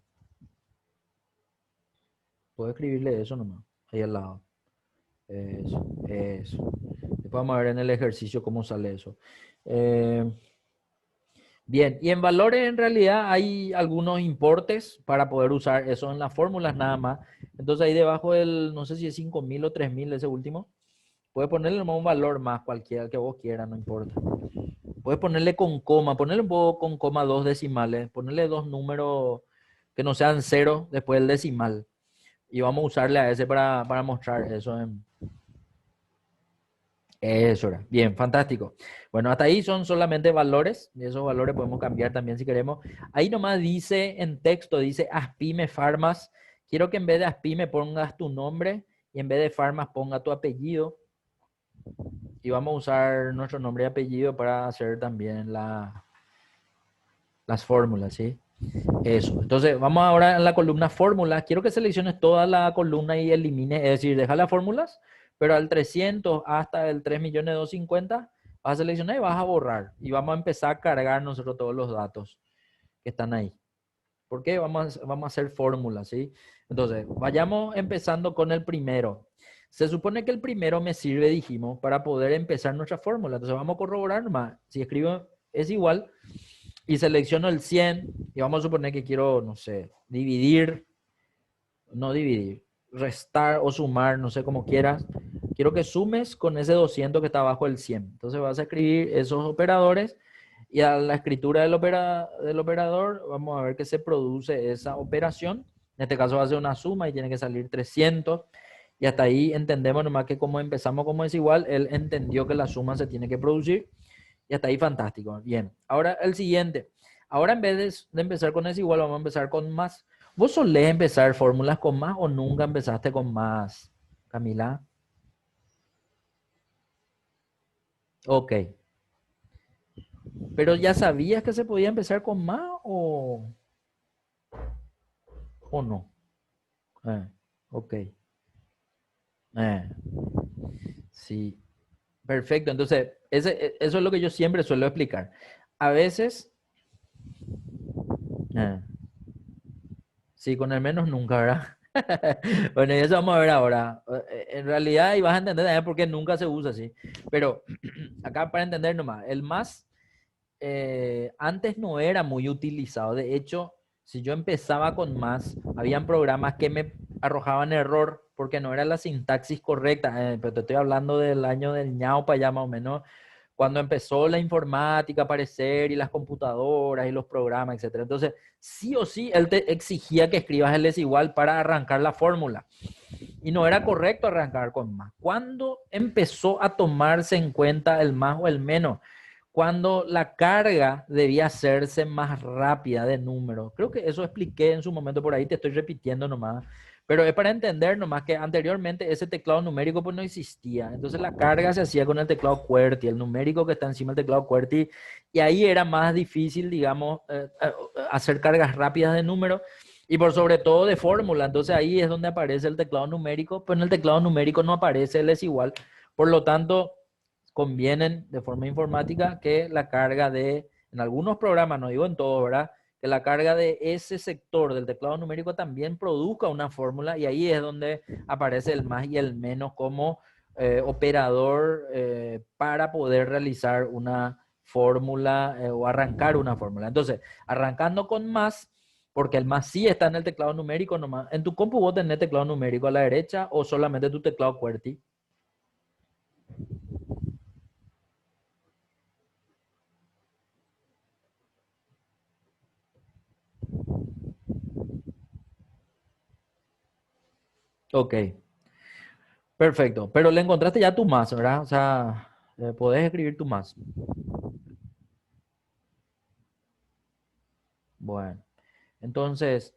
Puedo escribirle eso nomás, ahí al lado. Eso, eso. Después vamos a ver en el ejercicio cómo sale eso. Eh, Bien, y en valores en realidad hay algunos importes para poder usar eso en las fórmulas nada más. Entonces ahí debajo del, no sé si es 5000 o 3000 ese último, puedes ponerle nomás un valor más, cualquiera que vos quieras, no importa. Puedes ponerle con coma, ponerle un poco con coma dos decimales, ponerle dos números que no sean cero después del decimal. Y vamos a usarle a ese para mostrar eso. Eso era. Bien, fantástico. Bueno, hasta ahí son solamente valores. Y esos valores podemos cambiar también si queremos. Ahí nomás dice en texto, dice Aspime Farmas. Quiero que en vez de Aspime pongas tu nombre y en vez de Farmas ponga tu apellido. Y vamos a usar nuestro nombre y apellido para hacer también las fórmulas, ¿sí? Eso. Entonces, vamos ahora a la columna fórmulas. Quiero que selecciones toda la columna y elimines, es decir, deja las fórmulas, pero al 300 hasta el 3.250.000 vas a seleccionar y vas a borrar. Y vamos a empezar a cargar nosotros todos los datos que están ahí. ¿Por qué? Vamos a hacer fórmulas, ¿sí? Entonces, vayamos empezando con el primero. Se supone que el primero me sirve, dijimos, para poder empezar nuestra fórmula. Entonces, vamos a corroborar nomás. Si escribo es igual, y selecciono el 100 y vamos a suponer que quiero, no sé, no dividir, restar o sumar, no sé cómo quieras. Quiero que sumes con ese 200 que está abajo del 100. Entonces vas a escribir esos operadores y a la escritura del operador vamos a ver que se produce esa operación. En este caso va a ser una suma y tiene que salir 300. Y hasta ahí entendemos nomás que como empezamos como es igual, él entendió que la suma se tiene que producir. Y hasta ahí fantástico. Bien. Ahora el siguiente. Ahora en vez de empezar con es igual, vamos a empezar con más. ¿Vos solés empezar fórmulas con más o nunca empezaste con más, Camila? Ok. Pero ¿ya sabías que se podía empezar con más o no? Ok. Eh. Sí, perfecto. Entonces, eso es lo que yo siempre suelo explicar. A veces, eh, sí, con el menos nunca, ¿verdad? Bueno, y eso vamos a ver ahora. En realidad, y vas a entender también por qué nunca se usa así. Pero acá para entender nomás, el más antes no era muy utilizado. De hecho, si yo empezaba con más, habían programas que me arrojaban error porque no era la sintaxis correcta. Pero te estoy hablando del año del ñao para allá más o menos, cuando empezó la informática a aparecer y las computadoras y los programas, etcétera. Entonces, sí o sí, él te exigía que escribas el es igual para arrancar la fórmula. Y no era correcto arrancar con más. ¿Cuándo empezó a tomarse en cuenta el más o el menos? Cuando la carga debía hacerse más rápida de números. Creo que eso expliqué en su momento por ahí, te estoy repitiendo nomás. Pero es para entender nomás que anteriormente ese teclado numérico pues no existía. Entonces la carga se hacía con el teclado QWERTY, el numérico que está encima del teclado QWERTY. Y ahí era más difícil, digamos, hacer cargas rápidas de números y por sobre todo de fórmula. Entonces ahí es donde aparece el teclado numérico, pero en el teclado numérico no aparece el es igual. Por lo tanto, convienen de forma informática que la carga de, en algunos programas, no digo en todos, ¿verdad? Que la carga de ese sector del teclado numérico también produzca una fórmula y ahí es donde aparece el más y el menos como operador para poder realizar una fórmula o arrancar una fórmula. Entonces, arrancando con más, porque el más sí está en el teclado numérico nomás. ¿En tu compu vos tenés teclado numérico a la derecha o solamente tu teclado QWERTY? Ok, perfecto. Pero le encontraste ya tu más, ¿verdad? O sea, podés escribir tu más. Bueno, entonces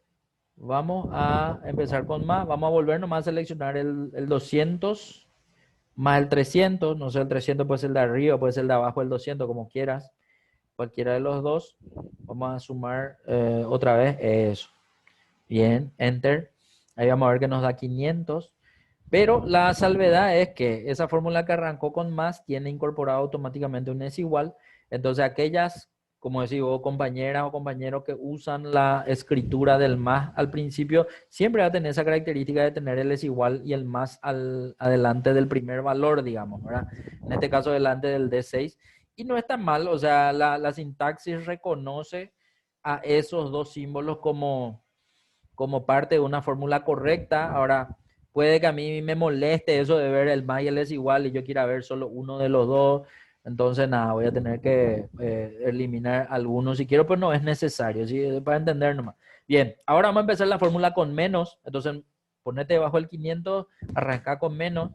vamos a empezar con más. Vamos a volver nomás a seleccionar el 200 más el 300. No sé, el 300 puede ser el de arriba, puede ser el de abajo, el 200, como quieras. Cualquiera de los dos. Vamos a sumar otra vez eso. Bien, enter. Ahí vamos a ver que nos da 500. Pero la salvedad es que esa fórmula que arrancó con más tiene incorporado automáticamente un es igual. Entonces aquellas, como decís vos, compañeras o compañeros que usan la escritura del más al principio, siempre va a tener esa característica de tener el es igual y el más adelante del primer valor, digamos, ¿verdad? En este caso delante del D6. Y no está mal, o sea, la sintaxis reconoce a esos dos símbolos como parte de una fórmula correcta. Ahora, puede que a mí me moleste eso de ver el más y el es igual y yo quiera ver solo uno de los dos. Entonces, nada, voy a tener que eliminar algunos si quiero, pero no es necesario, ¿sí? Para entender nomás. Bien, ahora vamos a empezar la fórmula con menos. Entonces, ponete debajo el 500, arranca con menos.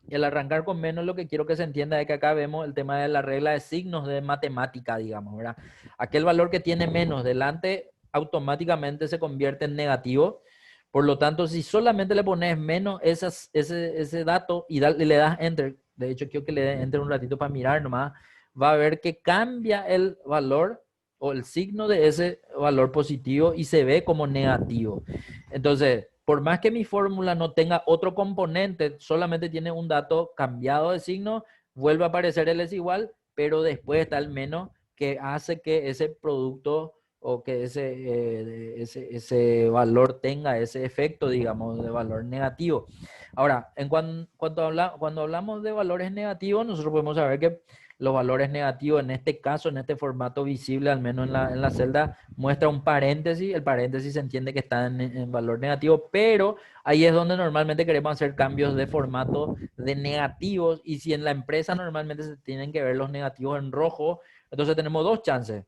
Y al arrancar con menos, lo que quiero que se entienda es que acá vemos el tema de la regla de signos de matemática, digamos, ¿verdad? Aquel valor que tiene menos delante automáticamente se convierte en negativo. Por lo tanto, si solamente le pones menos ese dato y le das enter, de hecho quiero que le dé enter un ratito para mirar nomás, va a ver que cambia el valor o el signo de ese valor positivo y se ve como negativo. Entonces, por más que mi fórmula no tenga otro componente, solamente tiene un dato cambiado de signo, vuelve a aparecer el es igual, pero después está el menos que hace que ese producto o que ese valor tenga ese efecto, digamos, de valor negativo. Ahora, cuando hablamos de valores negativos, nosotros podemos saber que los valores negativos, en este caso, en este formato visible, al menos en la celda, muestra un paréntesis. El paréntesis se entiende que está en valor negativo, pero ahí es donde normalmente queremos hacer cambios de formato de negativos. Y si en la empresa normalmente se tienen que ver los negativos en rojo, entonces tenemos dos chances: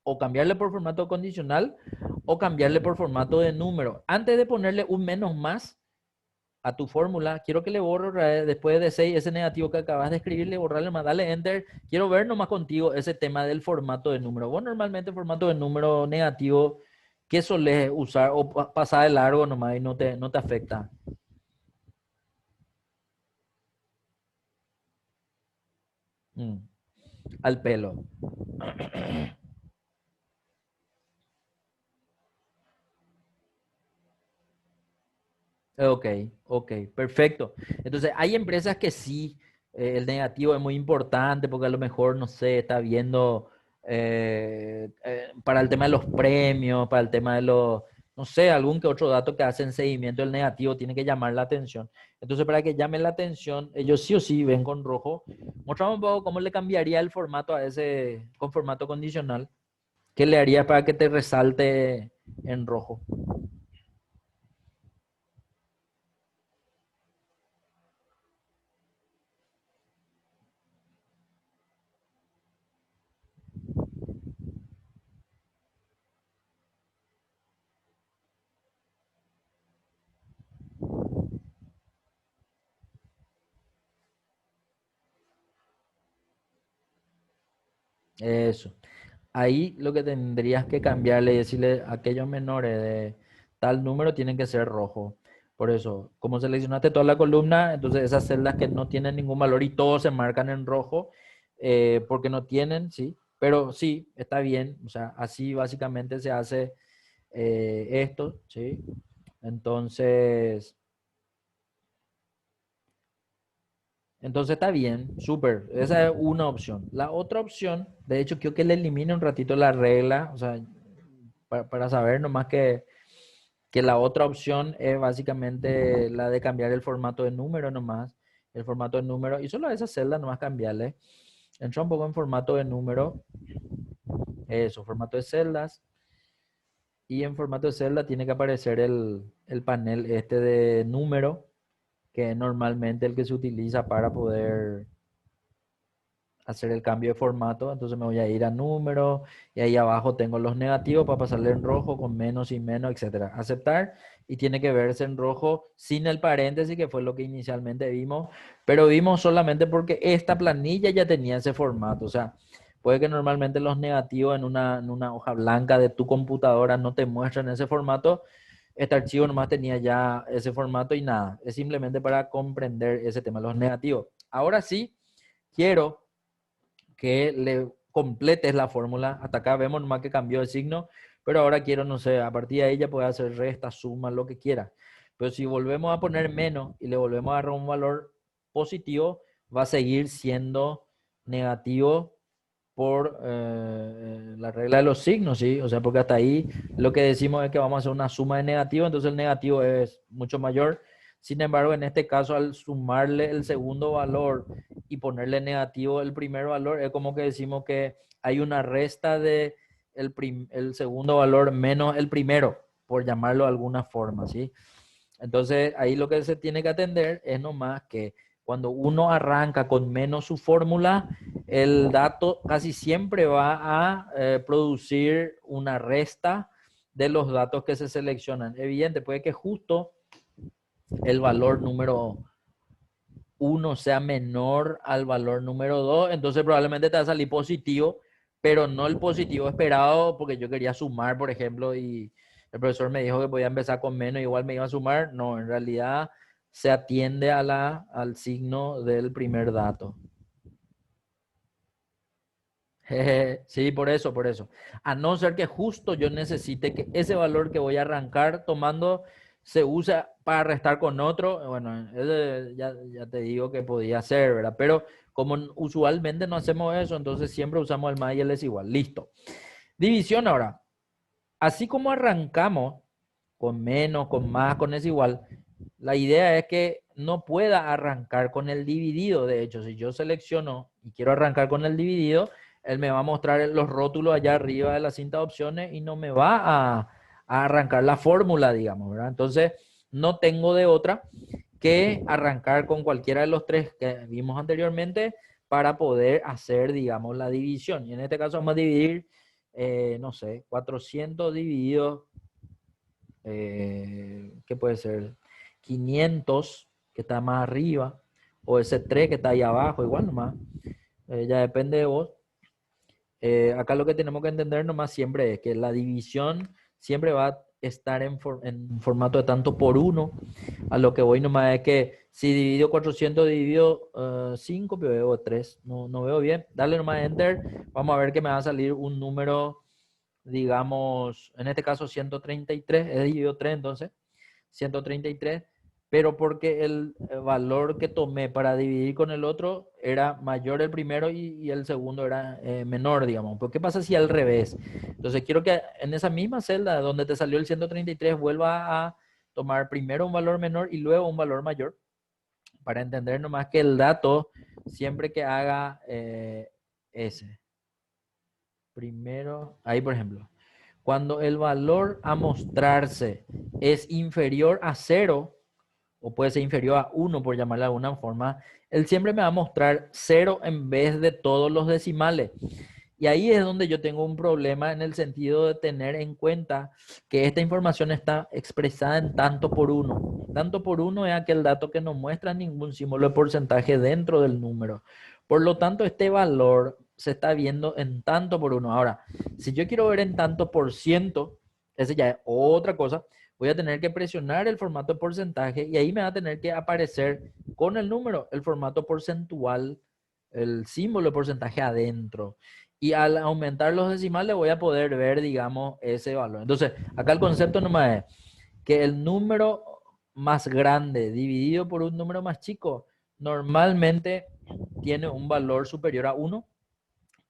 o cambiarle por formato condicional o cambiarle por formato de número. Antes de ponerle un menos más a tu fórmula, quiero que le borre después de 6 ese negativo que acabas de escribirle, borrarle más, dale enter. Quiero ver nomás contigo ese tema del formato de número. Vos normalmente el formato de número negativo, ¿qué solés usar o pasar de largo nomás y no te afecta? Mm, al pelo. Ok, ok, perfecto. Entonces, hay empresas que sí, el negativo es muy importante porque a lo mejor, no sé, está viendo para el tema de los premios, para el tema de los, no sé, algún que otro dato que hacen seguimiento del negativo tiene que llamar la atención. Entonces, para que llame la atención, ellos sí o sí ven con rojo. Mostramos un poco cómo le cambiaría el formato a ese, con formato condicional. ¿Qué le haría para que te resalte en rojo? Eso. Ahí lo que tendrías que cambiarle y decirle a aquellos menores de tal número tienen que ser rojo. Por eso, como seleccionaste toda la columna, entonces esas celdas que no tienen ningún valor y todos se marcan en rojo porque no tienen, sí. Pero sí, está bien. O sea, así básicamente se hace esto, ¿sí? Entonces, entonces está bien, súper. Esa es una opción. La otra opción, de hecho, quiero que le elimine un ratito la regla, o sea, para saber nomás que la otra opción es básicamente la de cambiar el formato de número nomás, el formato de número, y solo a esa celda nomás cambiarle. Entra un poco en formato de número, eso, formato de celdas, y en formato de celda tiene que aparecer el panel este de número, que es normalmente el que se utiliza para poder hacer el cambio de formato. Entonces me voy a ir a número y ahí abajo tengo los negativos para pasarle en rojo con menos y menos, etcétera. Aceptar y tiene que verse en rojo sin el paréntesis, que fue lo que inicialmente vimos, pero vimos solamente porque esta planilla ya tenía ese formato. O sea, puede que normalmente los negativos en una hoja blanca de tu computadora no te muestren ese formato. Este archivo nomás tenía ya ese formato y nada, es simplemente para comprender ese tema, los negativos. Ahora sí, quiero que le completes la fórmula. Hasta acá vemos nomás que cambió de signo, pero ahora quiero, no sé, a partir de ahí ya puede hacer resta, suma, lo que quiera. Pero si volvemos a poner menos y le volvemos a agarrar un valor positivo, va a seguir siendo negativo por la regla de los signos, ¿sí? O sea, porque hasta ahí lo que decimos es que vamos a hacer una suma de negativo, entonces el negativo es mucho mayor. Sin embargo, en este caso, al sumarle el segundo valor y ponerle negativo el primer valor, es como que decimos que hay una resta de el segundo valor menos el primero, por llamarlo de alguna forma, ¿sí? Entonces, ahí lo que se tiene que atender es nomás que cuando uno arranca con menos su fórmula, el dato casi siempre va a producir una resta de los datos que se seleccionan. Evidente, puede que justo el valor número uno sea menor al valor número 2, entonces probablemente te va a salir positivo, pero no el positivo esperado porque yo quería sumar, por ejemplo, y el profesor me dijo que podía empezar con menos, igual me iba a sumar. No, en realidad se atiende a al signo del primer dato. Sí, por eso, por eso. A no ser que justo yo necesite que ese valor que voy a arrancar tomando se usa para restar con otro, bueno, ya te digo que podía ser, ¿verdad? Pero como usualmente no hacemos eso, entonces siempre usamos el más y el es igual. Listo. División ahora. Así como arrancamos con menos, con más, con es igual, la idea es que no pueda arrancar con el dividido. De hecho, si yo selecciono y quiero arrancar con el dividido, él me va a mostrar los rótulos allá arriba de la cinta de opciones y no me va a arrancar la fórmula, digamos, ¿verdad? Entonces, no tengo de otra que arrancar con cualquiera de los tres que vimos anteriormente para poder hacer, digamos, la división. Y en este caso vamos a dividir, no sé, 400 dividido ¿qué puede ser? 500 que está más arriba, o ese 3 que está ahí abajo, igual nomás. Ya depende de vos. Acá lo que tenemos que entender nomás siempre es que la división siempre va a estar en formato de tanto por uno. A lo que voy nomás es que si divido 400 dividido 5, pero veo 3. No, no veo bien. Dale nomás enter. Vamos a ver que me va a salir un número, digamos, en este caso 133. He dividido 3 entonces. 133. pero porque el valor que tomé para dividir con el otro era mayor el primero y el segundo era menor, digamos. Pero ¿qué pasa si al revés? Entonces quiero que en esa misma celda donde te salió el 133 vuelva a tomar primero un valor menor y luego un valor mayor para entender nomás que el dato siempre que haga ese. Primero, ahí por ejemplo, cuando el valor a mostrarse es inferior a cero, o puede ser inferior a uno por llamarlo de alguna forma, él siempre me va a mostrar cero en vez de todos los decimales. Y ahí es donde yo tengo un problema en el sentido de tener en cuenta que esta información está expresada en tanto por uno. Tanto por uno es aquel dato que no muestra ningún símbolo de porcentaje dentro del número. Por lo tanto, este valor se está viendo en tanto por uno. Ahora, si yo quiero ver en tanto por ciento, ese ya es otra cosa. Voy a tener que presionar el formato de porcentaje y ahí me va a tener que aparecer con el número, el formato porcentual, el símbolo de porcentaje adentro. Y al aumentar los decimales voy a poder ver, digamos, ese valor. Entonces, acá el concepto nomás es que el número más grande dividido por un número más chico normalmente tiene un valor superior a uno,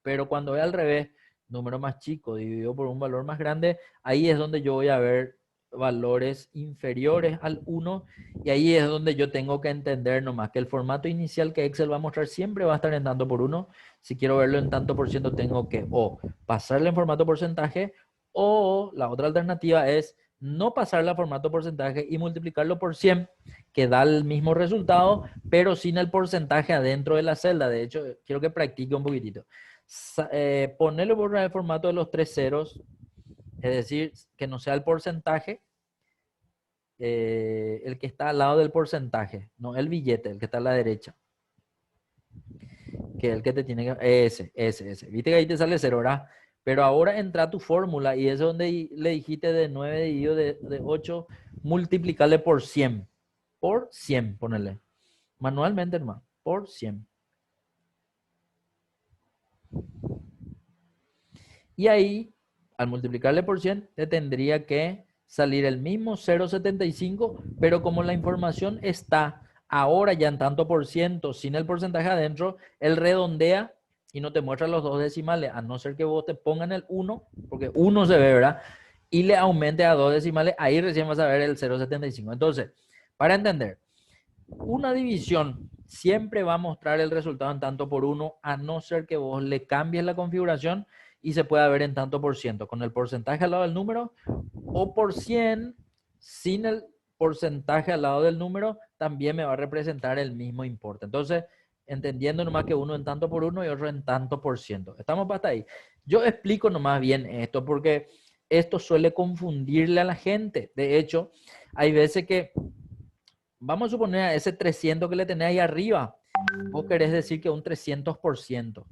pero cuando es al revés, número más chico dividido por un valor más grande, ahí es donde yo voy a ver valores inferiores al uno y ahí es donde yo tengo que entender nomás que el formato inicial que Excel va a mostrar siempre va a estar en tanto por uno. Si quiero verlo en tanto por ciento tengo que o pasarle en formato porcentaje o la otra alternativa es no pasarle a formato porcentaje y multiplicarlo por 100 que da el mismo resultado pero sin el porcentaje adentro de la celda. De hecho, quiero que practique un poquitito. Ponerlo por el formato de los tres ceros, es decir, que no sea el porcentaje, el que está al lado del porcentaje, no el billete, el que está a la derecha, que es el que te tiene que... Ese. Viste que ahí te sale cero, ¿verdad? Pero ahora entra tu fórmula y es donde le dijiste de 9 dividido de 8, multiplicarle por 100. Por 100, ponerle. Manualmente, hermano. Por 100. Y ahí, al multiplicarle por 100, te tendría que salir el mismo 0,75, pero como la información está ahora ya en tanto por ciento, sin el porcentaje adentro, él redondea y no te muestra los dos decimales, a no ser que vos te pongan el 1, porque 1 se ve, ¿verdad? Y le aumente a dos decimales, ahí recién vas a ver el 0,75. Entonces, para entender, una división siempre va a mostrar el resultado en tanto por uno, a no ser que vos le cambies la configuración y se pueda ver en tanto por ciento, con el porcentaje al lado del número, o por 100 sin el porcentaje al lado del número, también me va a representar el mismo importe. Entonces, entendiendo nomás que uno en tanto por uno y otro en tanto por ciento. Estamos hasta ahí. Yo explico nomás bien esto porque esto suele confundirle a la gente. De hecho, hay veces que vamos a suponer a ese 300 que le tenés ahí arriba, vos querés decir que un 300%.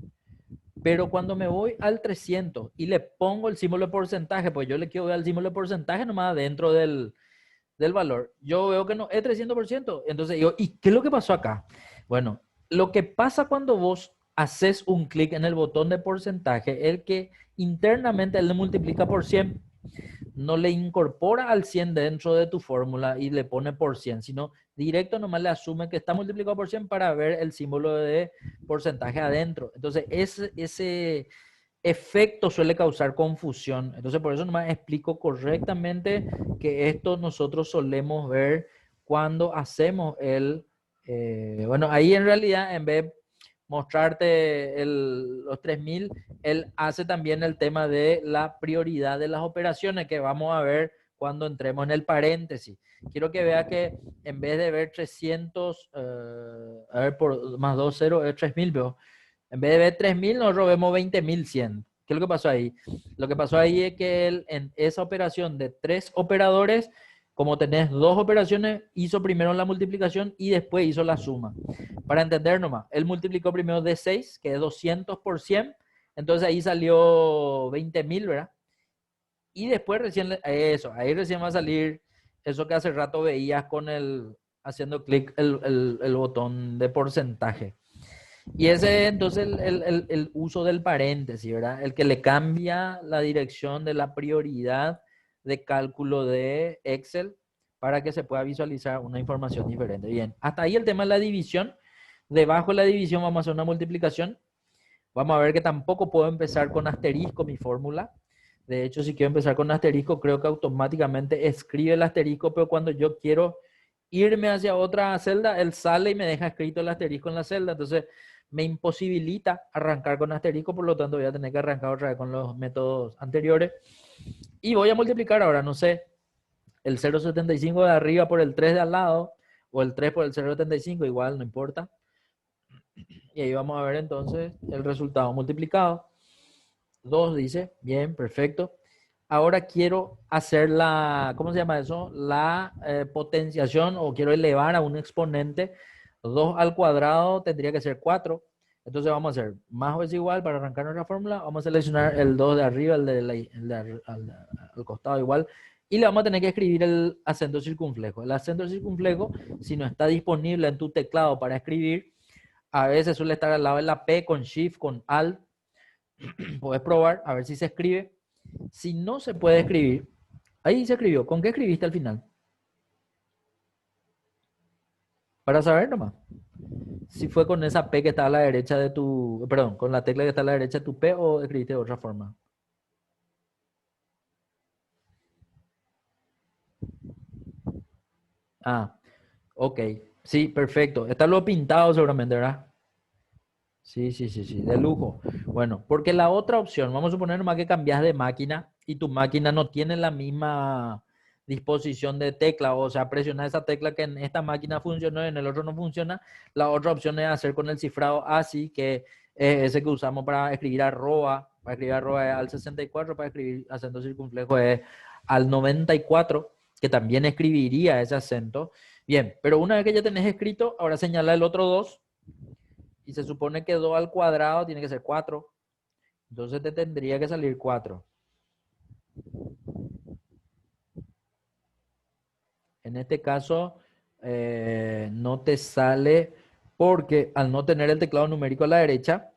Pero cuando me voy al 300 y le pongo el símbolo de porcentaje, pues yo le quiero ver el símbolo de porcentaje nomás dentro del valor. Yo veo que no es 300%. Entonces yo, ¿y qué es lo que pasó acá? Bueno, lo que pasa cuando vos haces un clic en el botón de porcentaje, el que internamente él le multiplica por 100 no le incorpora al 100 dentro de tu fórmula y le pone por 100, sino directo nomás le asume que está multiplicado por 100 para ver el símbolo de porcentaje adentro. Entonces, ese efecto suele causar confusión. Entonces, por eso nomás explico correctamente que esto nosotros solemos ver cuando hacemos bueno, ahí en realidad, en vez de mostrarte los 3000, él hace también el tema de la prioridad de las operaciones que vamos a ver cuando entremos en el paréntesis. Quiero que vea que en vez de ver 300, a ver, por más 2 0 es 3000, veo. En vez de ver 3000, nosotros vemos 20.100. ¿Qué es lo que pasó ahí? Lo que pasó ahí es que él, en esa operación de 3 operadores, como tenés 2 operaciones, hizo primero la multiplicación y después hizo la suma. Para entender nomás, él multiplicó primero de 6, que es 200 por 100, entonces ahí salió 20.000, ¿verdad? Y después recién, eso, ahí recién va a salir eso que hace rato veías con haciendo clic el botón de porcentaje. Y ese entonces el uso del paréntesis, ¿verdad? El que le cambia la dirección de la prioridad de cálculo de Excel para que se pueda visualizar una información diferente. Bien, hasta ahí el tema de la división. Debajo de la división vamos a hacer una multiplicación. Vamos a ver que tampoco puedo empezar con asterisco mi fórmula. De hecho, si quiero empezar con asterisco, creo que automáticamente escribe el asterisco, pero cuando yo quiero irme hacia otra celda, él sale y me deja escrito el asterisco en la celda. Entonces, me imposibilita arrancar con asterisco, por lo tanto voy a tener que arrancar otra vez con los métodos anteriores. Y voy a multiplicar ahora, no sé, el 0,75 de arriba por el 3 de al lado, o el 3 por el 0,75, igual, no importa. Y ahí vamos a ver entonces el resultado multiplicado. 2 dice, bien, perfecto. Ahora quiero hacer la, ¿cómo se llama eso? La potenciación, o quiero elevar a un exponente. 2 al cuadrado tendría que ser 4. Entonces vamos a hacer más o es igual para arrancar nuestra fórmula. Vamos a seleccionar el 2 de arriba, al costado igual. Y le vamos a tener que escribir el acento circunflejo. El acento circunflejo, si no está disponible en tu teclado para escribir, a veces suele estar al lado de la P con Shift, con Alt. Puedes probar a ver si se escribe. Si no se puede escribir, ahí se escribió. ¿Con qué escribiste al final? Para saber nomás. Si fue con esa P que está a la derecha de tu, perdón, con la tecla que está a la derecha de tu P, o escribiste de otra forma. Ah, ok. Sí, perfecto. Está lo pintado seguramente, ¿verdad? Sí, sí, sí, sí, de lujo. Bueno, porque la otra opción, vamos a suponer nomás que cambias de máquina y tu máquina no tiene la misma disposición de tecla, o sea, presionar esa tecla que en esta máquina funcionó y en el otro no funciona. La otra opción es hacer con el cifrado ASCII, que es ese que usamos para escribir arroba. Para escribir arroba es al 64, para escribir acento circunflejo es al 94, que también escribiría ese acento. Bien, pero una vez que ya tenés escrito, ahora señala el otro 2. Y se supone que 2 al cuadrado tiene que ser 4. Entonces te tendría que salir 4. En este caso, no te sale porque al no tener el teclado numérico a la derecha,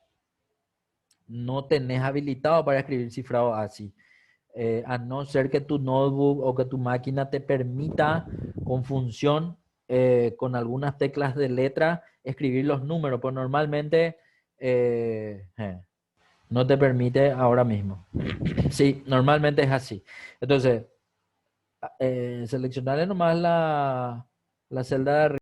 no tenés habilitado para escribir cifrado así. A no ser que tu notebook o que tu máquina te permita con función, con algunas teclas de letra, escribir los números, pues normalmente no te permite ahora mismo. Sí, normalmente es así. Entonces, seleccionarle nomás la celda de arriba.